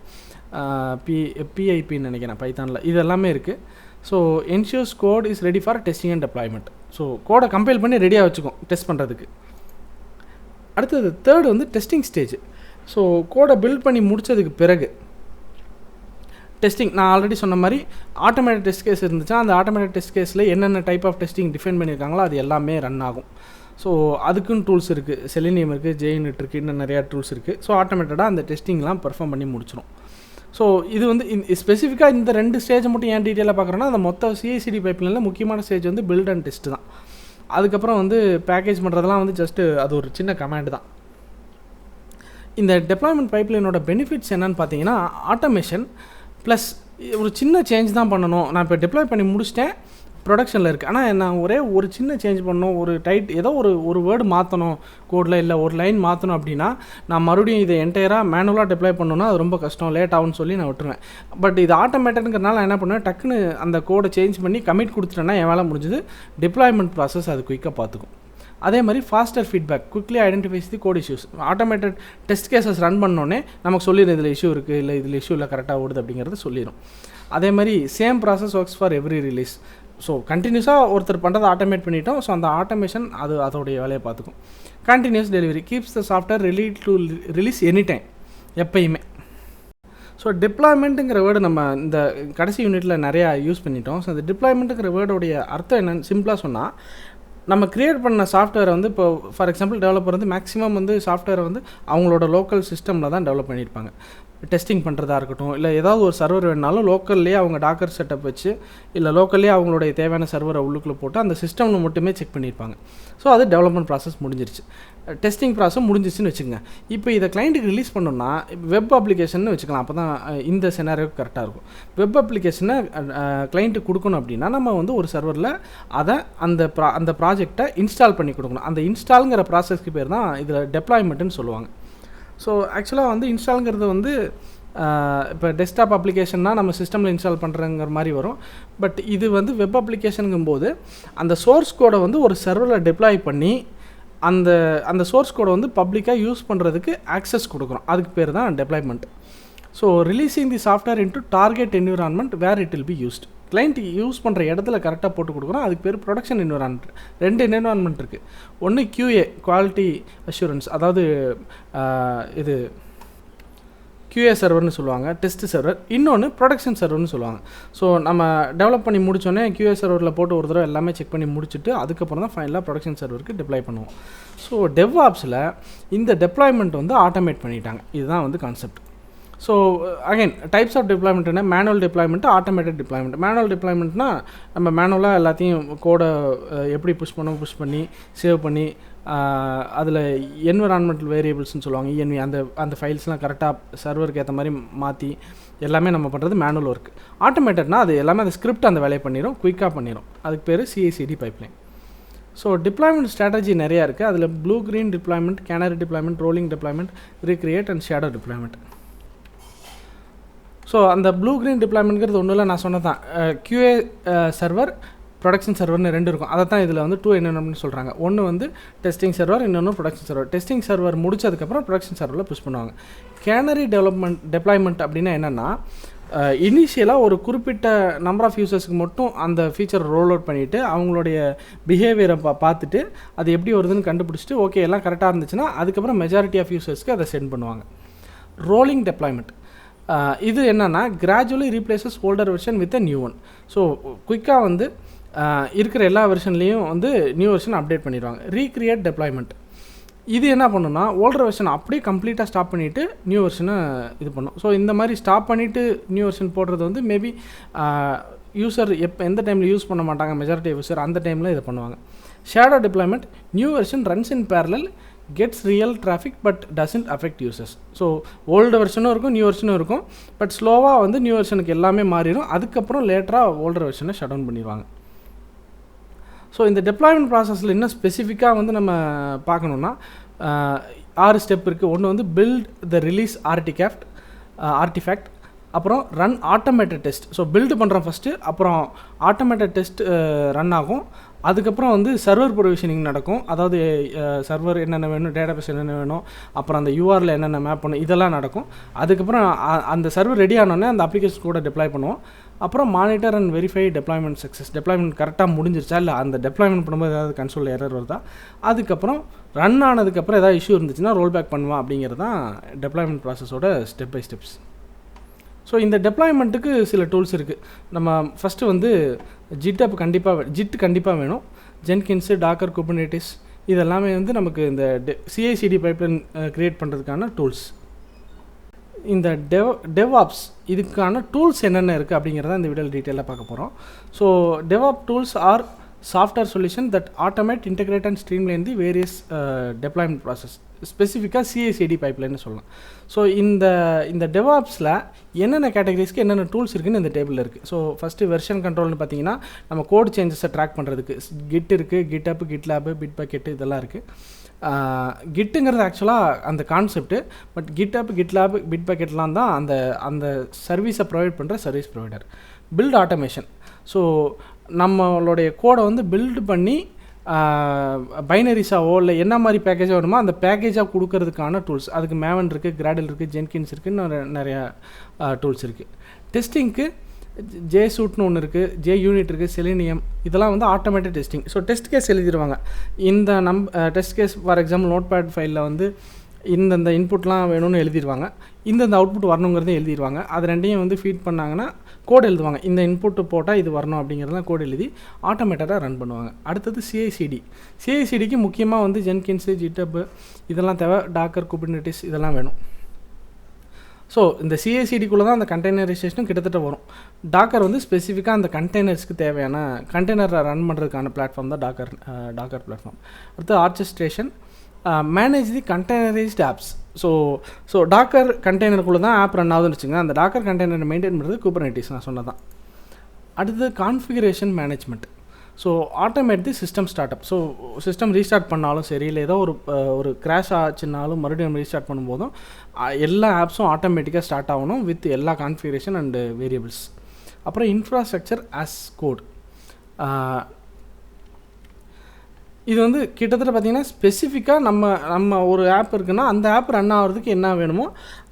PIPன்னு நினைக்கிறேன் பைத்தானில், இது எல்லாமே இருக்குது. So ensures code is ready for testing and deployment. So கோடை கம்பைல் பண்ணி ரெடியாக வச்சுக்கும் டெஸ்ட் பண்ணுறதுக்கு. அடுத்தது தேர்டு வந்து டெஸ்டிங் ஸ்டேஜ். ஸோ கோடை பில்ட் பண்ணி முடித்ததுக்கு பிறகு டெஸ்டிங், நான் ஆல்ரெடி சொன்ன மாதிரி ஆட்டோமேட்டிக் டெஸ்ட் கேஸ் இருந்துச்சுன்னா அந்த ஆட்டோமேட்டிக் டெஸ்ட் கேஸில் என்னென்ன டைப் ஆஃப் டெஸ்டிங் டிஃபைன் பண்ணியிருக்காங்களோ அது எல்லாமே ரன் ஆகும். ஸோ அதுக்குன்னு டூல்ஸ் இருக்குது, செலினியம் இருக்குது, JUnit இருக்குது, இன்னும் நிறையா டூல்ஸ் இருக்குது. ஸோ ஆட்டோமேட்டடாக அந்த டெஸ்டிங்லாம் பெர்ஃபார்ம் பண்ணி முடிச்சிடும். ஸோ இது வந்து ஸ்பெசிஃபிக்காக இந்த 2 ஸ்டேஜை மட்டும் ஏன் டீட்டெயிலாக பார்க்குறோன்னா, அந்த மொத்த CI/CD பைப்லைனில் முக்கியமான ஸ்டேஜ் வந்து பில்ட் அண்ட் டெஸ்ட்டு தான். அதுக்கப்புறம் வந்து பேக்கேஜ் பண்ணுறதுலாம் வந்து ஜஸ்ட்டு அது ஒரு சின்ன கமாண்ட் தான். இந்த டெப்ளாய்மெண்ட் பைப்லைனோட பெனிஃபிட்ஸ் என்னன்னு பார்த்தீங்கன்னா, ஆட்டோமேஷன் ப்ளஸ் ஒரு சின்ன சேஞ்ச் தான் பண்ணணும். நான் இப்போ டிப்ளாய் பண்ணி முடிச்சிட்டேன், ப்ரொடக்ஷனில் இருக்குது, ஆனால் நான் ஒரு சின்ன சேஞ்ச் பண்ணணும், ஏதோ ஒரு வேர்டு மாற்றணும் கோடில், இல்லை ஒரு லைன் மாற்றணும் அப்படின்னா நான் மறுபடியும் இதை என்டையராக மேனுவலாக டிப்ளாய் பண்ணணுன்னா அது ரொம்ப கஷ்டம், லேட் ஆகும்னு சொல்லி நான் விட்டுருவேன். பட் இது ஆட்டோமேட்டட்ங்கிறனால நான் என்ன பண்ணுவேன், டக்குன்னு அந்த கோடை சேஞ்ச் பண்ணி கமிட் கொடுத்துட்டேன்னா என் வேலை முடிஞ்சது. டிப்ளாய்மெண்ட் ப்ராசஸ் அது குயிக்காக பார்த்துக்கும். அதே மாதிரி faster feedback, quickly identifies the code issues. Automated test cases run பண்ணோன்னே நமக்கு சொல்லிடும் இதில் இஷ்யூ இருக்குது, இல்லை இதில் இஷ்யூ இல்லை, கரெக்டாக ஓடுது அப்படிங்கிறது சொல்லிடும். அதே மாதிரி same process works for every release. So கண்டினியூஸாக ஒருத்தர் பண்ணுறதை ஆட்டோமேட் பண்ணிட்டோம். ஸோ அந்த ஆட்டோமேஷன் அதோடைய வேலையை பார்த்துக்கும். Continuous delivery keeps the software ready to release any time, எப்பயுமே. ஸோ டிப்ளாய்மெண்ட்டுங்கிற வேர்டு நம்ம இந்த கடைசி யூனிட்டில் நிறையா யூஸ் பண்ணிட்டோம். ஸோ அந்த டிப்ளாய்மெண்ட்டுங்கிற வேர்டோடைய அர்த்தம் என்னன்னு சிம்பிளாக சொன்னால், நம்ம கிரியேட் பண்ண சாஃப்ட்வேரை வந்து இப்போ ஃபார் எக்ஸாம்பிள் டெவலப்பர் வந்து மேக்ஸிமம் வந்து சாஃப்ட்வேரை வந்து அவங்களோட லோக்கல் சிஸ்டமில் தான் டெவலப் பண்ணியிருப்பாங்க. டெஸ்டிங் பண்ணுறதா இருக்கட்டும், இல்லை ஏதாவது ஒரு சர்வர் வேணுனாலும் லோக்கல்லே அவங்க டாக்கர் செட்டப் வச்சு, இல்லை லோக்கல்லே அவங்களுடைய தேவையான சர்வரை உள்ளுக்குள்ளே போட்டு அந்த சிஸ்டமில் மட்டுமே செக் பண்ணியிருப்பாங்க. ஸோ அது டெவலப்மெண்ட் ப்ராசஸ் முடிஞ்சிருச்சு. டெஸ்டிங் ப்ராசஸ் முடிஞ்சிச்சுன்னு வச்சுக்கோங்க. இப்போ இதை கிளைண்ட்டுக்கு ரிலீஸ் பண்ணோம்னா வெப் அப்ளிகேஷன் வச்சுக்கலாம். அப்போ தான் இந்த செனாரியோக்கு கரெக்டாக இருக்கும். வெப் அப்ளிகேஷனை கிளைண்ட்டுக்கு கொடுக்கணும் அப்படின்னா நம்ம வந்து ஒரு சர்வரில் அதை அந்த ப்ராஜெக்டை இன்ஸ்டால் பண்ணி கொடுக்கணும். அந்த இன்ஸ்டாலுங்கிற ப்ராசஸ்க்கு பேர் தான் இதில் டெப்ளாய்மெண்ட்டுன்னு சொல்லுவாங்க. ஸோ ஆக்சுவலாக வந்து இன்ஸ்டாலுங்கிறது வந்து இப்போ டெஸ்க்டாப் அப்ளிகேஷன்னா நம்ம சிஸ்டமில் இன்ஸ்டால் பண்ணுறங்கிற மாதிரி வரும். பட் இது வந்து வெப் அப்ளிகேஷனுங்கும்போது அந்த சோர்ஸ் கோடை வந்து ஒரு சர்வரில் டெப்ளாய் பண்ணி அந்த சோர்ஸ் கோடை வந்து பப்ளிக்காக யூஸ் பண்ணுறதுக்கு ஆக்சஸ் கொடுக்குறோம். அதுக்கு பேர் தான் deployment. So releasing the software into target environment where it will be used. Client use பண்ணுற இடத்துல கரெக்டாக போட்டு கொடுக்குறோம். அதுக்கு பேர் ப்ரொடக்ஷன் என்விரான்மெண்ட். 2 என்விரான்மெண்ட் இருக்குது. ஒன்று QA குவாலிட்டி அஷூரன்ஸ், அதாவது இது QA சர்வர்னு சொல்லுவாங்க, டெஸ்ட் சர்வர். இன்னொன்று ப்ரொடக்ஷன் சர்வர்னு சொல்லுவாங்க. ஸோ நம்ம டெவலப் பண்ணி முடித்தோடனே QA சர்வரில் போட்டு ஒரு தடவை எல்லாமே செக் பண்ணி முடிச்சுட்டு அதுக்கப்புறம் தான் ஃபைனலாக ப்ரொடக்ஷன் சர்வருக்கு டிப்ளாய் பண்ணுவோம். ஸோ DevOpsல இந்த டெப்ளாய்மெண்ட் வந்து ஆட்டோமேட் பண்ணிட்டாங்க. இதுதான் வந்து concept. So again types of டிப்ளாய்மெண்ட்னா manual deployment, automated deployment. Manual டிப்ளாய்மெண்ட்னா நம்ம மேனுவலாக எல்லாத்தையும் கோடை எப்படி புஷ் பண்ணி சேவ் பண்ணி அதில் என்விரான்மெண்டல் வேரியபிள்ஸ்னு சொல்லுவாங்க, ENV, அந்த ஃபைல்ஸ்லாம் கரெக்டாக சர்வருக்கு ஏற்ற மாதிரி மாற்றி எல்லாமே நம்ம பண்ணுறது மேனுவல் ஒர்க். ஆட்டோமேட்டட்னா அது எல்லாமே அந்த ஸ்கிரிப்ட் அந்த வேலையை பண்ணிடும், குயிக்காக பண்ணிடும். அதுக்கு பேர் CI/CD pipeline. So deployment strategy நிறையா இருக்குது. அதில் blue green deployment, canary deployment, rolling deployment, recreate and shadow deployment. So அந்த ப்ளூ க்ரீன் டிப்ளாய்மெண்ட்ங்கிறது ஒன்றும் இல்லை, நான் சொன்னதான் QA சர்வர் ப்ரொடக்ஷன் சர்வர்னு 2 இருக்கும். அதை தான் இதில் வந்து 2 என்னென்னு சொல்கிறாங்க. ஒன்று வந்து டெஸ்டிங் சர்வர், இன்னொன்று ப்ரொடக்ஷன் சர்வர். டெஸ்டிங் சர்வர் முடிச்சதுக்கப்புறம் ப்ரொடக்ஷன் சர்வரில் புஷ் பண்ணுவாங்க. கேனரி டெப்ளாய்மெண்ட் அப்படின்னா என்னென்னா இனிஷியலாக ஒரு குறிப்பிட்ட நம்பர் ஆஃப் யூசர்ஸ்க்கு மட்டும் அந்த ஃபீச்சர் ரோல் அவுட் பண்ணிவிட்டு அவங்களுடைய பிஹேவியரை பார்த்துட்டு அது எப்படி வருதுன்னு கண்டுபிடிச்சிட்டு ஓகே எல்லாம் கரெக்டாக இருந்துச்சுன்னா அதுக்கப்புறம் மெஜாரிட்டி ஆஃப் யூசர்ஸ்க்கு அதை சென்ட் பண்ணுவாங்க. ரோலிங் டெப்ளாய்மெண்ட் இது என்னென்னா gradually replaces older version with a new one. So குயிக்காக வந்து இருக்கிற எல்லா வெர்ஷன்லேயும் வந்து நியூ வெர்ஷன் அப்டேட் பண்ணிடுவாங்க. ரீக்ரியேட் டெப்ளாய்மெண்ட் இது என்ன பண்ணுன்னா ஓல்டர் வெர்ஷன் அப்படியே கம்ப்ளீட்டாக ஸ்டாப் பண்ணிவிட்டு நியூ வெர்ஷனை இது பண்ணும். ஸோ இந்த மாதிரி ஸ்டாப் பண்ணிவிட்டு நியூ வெர்ஷன் போடுறது வந்து மேபி யூசர் எந்த டைமில் யூஸ் பண்ண மாட்டாங்க மெஜாரிட்டி யூசர், அந்த டைமில் இதை பண்ணுவாங்க. Shadow deployment new version runs in parallel, gets real traffic but doesn't affect users. So old வெர்ஷனும் இருக்கும் நியூ வெர்ஷனும் இருக்கும், பட் ஸ்லோவாக வந்து நியூ வெர்ஷனுக்கு எல்லாமே மாறிடும். அதுக்கப்புறம் லேட்டராக ஓல்டர் வெர்ஷனை ஷட் டவுன் பண்ணிடுவாங்க. ஸோ இந்த டெப்ளாய்மெண்ட் ப்ராசஸில் இன்னும் ஸ்பெசிஃபிக்காக வந்து நம்ம பார்க்கணுன்னா 6 ஸ்டெப் இருக்குது. ஒன்று வந்து பில்ட் த ரிலீஸ் ஆர்டிஃபேக்ட், அப்புறம் run automated test. So build பண்ணுறோம் ஃபஸ்ட்டு, அப்புறம் ஆட்டோமேட்டட் டெஸ்ட் ரன் ஆகும். அதுக்கப்புறம் வந்து சர்வர் ப்ரொவிஷனிங் நடக்கும். அதாவது சர்வர் என்னென்ன வேணும், டேட்டாபேஸ் என்னென்ன வேணும், அப்புறம் அந்த URL என்னென்ன மேப் பண்ணும், இதெல்லாம் நடக்கும். அதுக்கப்புறம் அந்த சர்வர் ரெடி ஆனோடனே அந்த அப்ளிகேஷன் கூட டெப்ளாய் பண்ணுவோம். அப்புறம் monitor and verify deployment success. Deployment கரெக்டாக முடிஞ்சிருச்சா, இல்லை அந்த டெப்ளாய்மெண்ட் பண்ணும்போது ஏதாவது கன்சோல் எரர் வருதா, அதுக்கப்புறம் ரன் ஆனதுக்கப்புறம் ஏதாவது இஷ்யூ இருந்துச்சுன்னா ரோல் பேக் பண்ணுவான். அப்படிங்கிறது தான் டெப்ளாய்மெண்ட் ப்ராசஸோட ஸ்டெப் பை ஸ்டெப்ஸ். ஸோ இந்த டெப்ளாய்மெண்ட்டுக்கு சில டூல்ஸ் இருக்குது. நம்ம ஃபஸ்ட்டு வந்து ஜிட் கண்டிப்பாக வேணும். ஜென்கின்ஸு, டாக்கர், குபர்னேட்டிஸ் இதெல்லாமே வந்து நமக்கு இந்த CI/CD பைப்லைன் க்ரியேட் பண்ணுறதுக்கான டூல்ஸ். இந்த DevOps இதுக்கான டூல்ஸ் என்னென்ன இருக்குது அப்படிங்கிறத இந்த வீடியோவில் டீட்டெயிலாக பார்க்க போகிறோம். So DevOps tools R software solution that automate, integrate and streamline the various deployment process. ஸ்பெசிஃபிக்காக CI/CD பைப்லைன்னு சொல்லலாம். ஸோ இந்த DevOpsல என்னென்ன கேட்டகரிஸ்க்கு என்னென்ன டூல்ஸ் இருக்குதுன்னு இந்த டேபிளில் இருக்குது. ஸோ ஃபஸ்ட்டு வெர்ஷன் கண்ட்ரோல்னு பார்த்தீங்கன்னா நம்ம கோட் சேஞ்சஸை ட்ராக் பண்ணுறதுக்கு கிட் இருக்குது, GitHub, GitLab, Bitbucket இதெல்லாம் இருக்குது. கிட்டுங்கிறது ஆக்சுவலாக அந்த கான்செப்ட்டு, பட் GitHub, GitLab, Bitbucketலாம் தான் அந்த சர்வீஸை ப்ரொவைட் பண்ணுற service provider. Build automation. So நம்மளுடைய கோடை வந்து பில்டு பண்ணி பைனரிஸாவோ இல்லை என்ன மாதிரி பேக்கேஜாக வேணுமோ அந்த பேக்கேஜாக கொடுக்கறதுக்கான டூல்ஸ். அதுக்கு மேவன் இருக்குது, கிராடல் இருக்குது, ஜென்கின்ஸ் இருக்குதுன்னு நிறையா டூல்ஸ் இருக்குது. டெஸ்டிங்க்கு JSuitனு ஒன்று இருக்குது, JUnit இருக்குது, செலினியம், இதெல்லாம் வந்து automated testing. So test case எழுதிடுவாங்க. இந்த test case for example notepad ஃபைலில் வந்து இந்தந்த இன்புட்லாம் வேணும்னு எழுதிடுவாங்க, இந்தந்த அவுட்புட் வரணுங்கிறதையும் எழுதிடுவாங்க. அது ரெண்டையும் வந்து ஃபீட் பண்ணாங்கன்னா கோட் எழுதுவாங்க. இந்த இன்புட்டு போட்டால் இது வரணும் அப்படிங்கிறதெல்லாம் கோட் எழுதி ஆட்டோமேட்டடாக ரன் பண்ணுவாங்க. அடுத்தது சிஐசிடிக்கு முக்கியமாக வந்து ஜென்கின்ஸு, ஜிட்டப் இதெல்லாம் தேவை. டாக்கர், குபர்னெட்டிஸ் இதெல்லாம் வேணும். ஸோ இந்த சிஐசிடிக்குள்ளே தான் அந்த கண்டெய்னரைசேஷனும் கிட்டத்தட்ட வரும். டாக்கர் வந்து ஸ்பெசிஃபிக்காக அந்த கண்டெய்னர்ஸ்க்கு தேவையான கண்டெய்னரை ரன் பண்ணுறதுக்கான பிளாட்ஃபார்ம் தான் டாக்கர் பிளாட்ஃபார்ம். அடுத்து orchestration, manage the containerised apps. So Docker கண்டெய்னருக்குள்ளே தான் ஆப் ரன் ஆகுதுன்னு வச்சுங்க. அந்த டாக்கர் கண்டெய்னரை மெயின்டைன் பண்ணுறது குபர்னெட்டிஸ் நான் சொன்னதான். அடுத்தது configuration management. So automate the system start up. So system restart பண்ணாலும் சரி, இல்லை ஏதோ ஒரு கிராஷ் ஆச்சுனாலும் மறுபடியும் ரீஸ்டார்ட் பண்ணும்போதும் எல்லா ஆப்ஸும் ஆட்டோமேட்டிக்காக ஸ்டார்ட் ஆகணும் வித் எல்லா கான்ஃபிகரேஷன் அண்டு வேரியபிள்ஸ். அப்புறம் இன்ஃப்ராஸ்ட்ரக்சர் ஆஸ் கோட். இது வந்து கிட்டத்தட்ட பார்த்திங்கன்னா ஸ்பெசிஃபிக்காக நம்ம ஒரு ஆப் இருக்குன்னா அந்த ஆப் ரன் ஆகிறதுக்கு என்ன வேணுமோ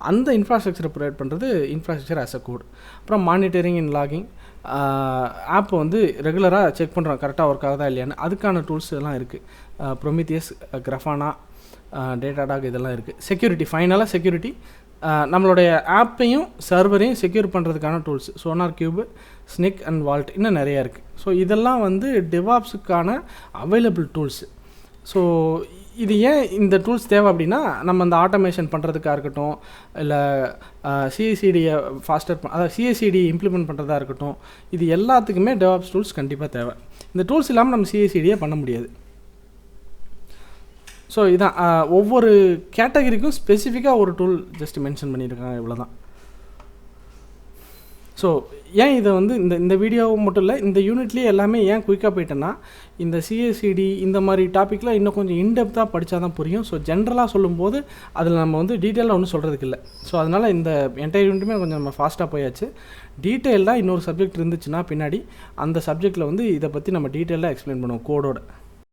அந்த இன்ஃப்ராஸ்ட்ரக்சரை ப்ரொவைட் பண்ணுறது இன்ஃப்ராஸ்ட்ரக்சர் ஆஸ் அ கோட். அப்புறம் மானிட்டரிங் அண்ட் லாகிங். ஆப் வந்து ரெகுலராக செக் பண்ணுறோம் கரெக்டாக ஒர்க் ஆகுதா இல்லையான்னு. அதுக்கான டூல்ஸ் எல்லாம் இருக்குது. ப்ரொமித்தியஸ், கிரஃபானா, டேட்டாடாக் இதெல்லாம் இருக்குது. செக்யூரிட்டி, ஃபைனலாக செக்யூரிட்டி, நம்மளுடைய ஆப்பையும் சர்வரையும் செக்யூர் பண்ணுறதுக்கான tools SonarQube, Snyk and vault இன்னும் நிறையா இருக்குது. ஸோ இதெல்லாம் வந்து டெவாப்ஸுக்கான அவைலபிள் டூல்ஸ். ஸோ இது ஏன் இந்த டூல்ஸ் தேவை அப்படின்னா, நம்ம அந்த ஆட்டோமேஷன் பண்ணுறதுக்காக இருக்கட்டும், இல்லை சிஐசிடியை அதாவது சிஐசிடி இம்ப்ளிமெண்ட் பண்ணுறதா இருக்கட்டும், இது எல்லாத்துக்குமே டெவாப்ஸ் டூல்ஸ் கண்டிப்பாக தேவை. இந்த டூல்ஸ் இல்லாமல் நம்ம சிஐசிடியை பண்ண முடியாது. ஸோ இதான் ஒவ்வொரு கேட்டகரிக்கும் ஸ்பெசிஃபிக்காக ஒரு டூல் ஜஸ்ட் மென்ஷன் பண்ணியிருக்காங்க, இவ்வளோ தான். ஸோ ஏன் இதை வந்து இந்த வீடியோ மட்டும் இல்லை, இந்த யூனிட்லேயே எல்லாமே ஏன் குயிக்காக போயிட்டேன்னா, இந்த சிஎஸ்சிடி இந்த மாதிரி டாப்பிக்கில் இன்னும் கொஞ்சம் இன்டெப்த்தாக படித்தா தான் புரியும். ஸோ ஜென்ரலாக சொல்லும்போது அதில் நம்ம வந்து டீட்டெயிலாக ஒன்றும் சொல்கிறதுக்கு இல்லை. ஸோ அதனால் இந்த என்டையர் யூனிட்டுமே கொஞ்சம் நம்ம ஃபாஸ்ட்டாக போயாச்சு. டீட்டெயிலாக இன்னொரு சப்ஜெக்ட் இருந்துச்சுன்னா பின்னாடி அந்த சப்ஜெக்டில் வந்து இதை பற்றி நம்ம டீட்டெயிலாக எக்ஸ்பிளைன் பண்ணுவோம் கோடோட.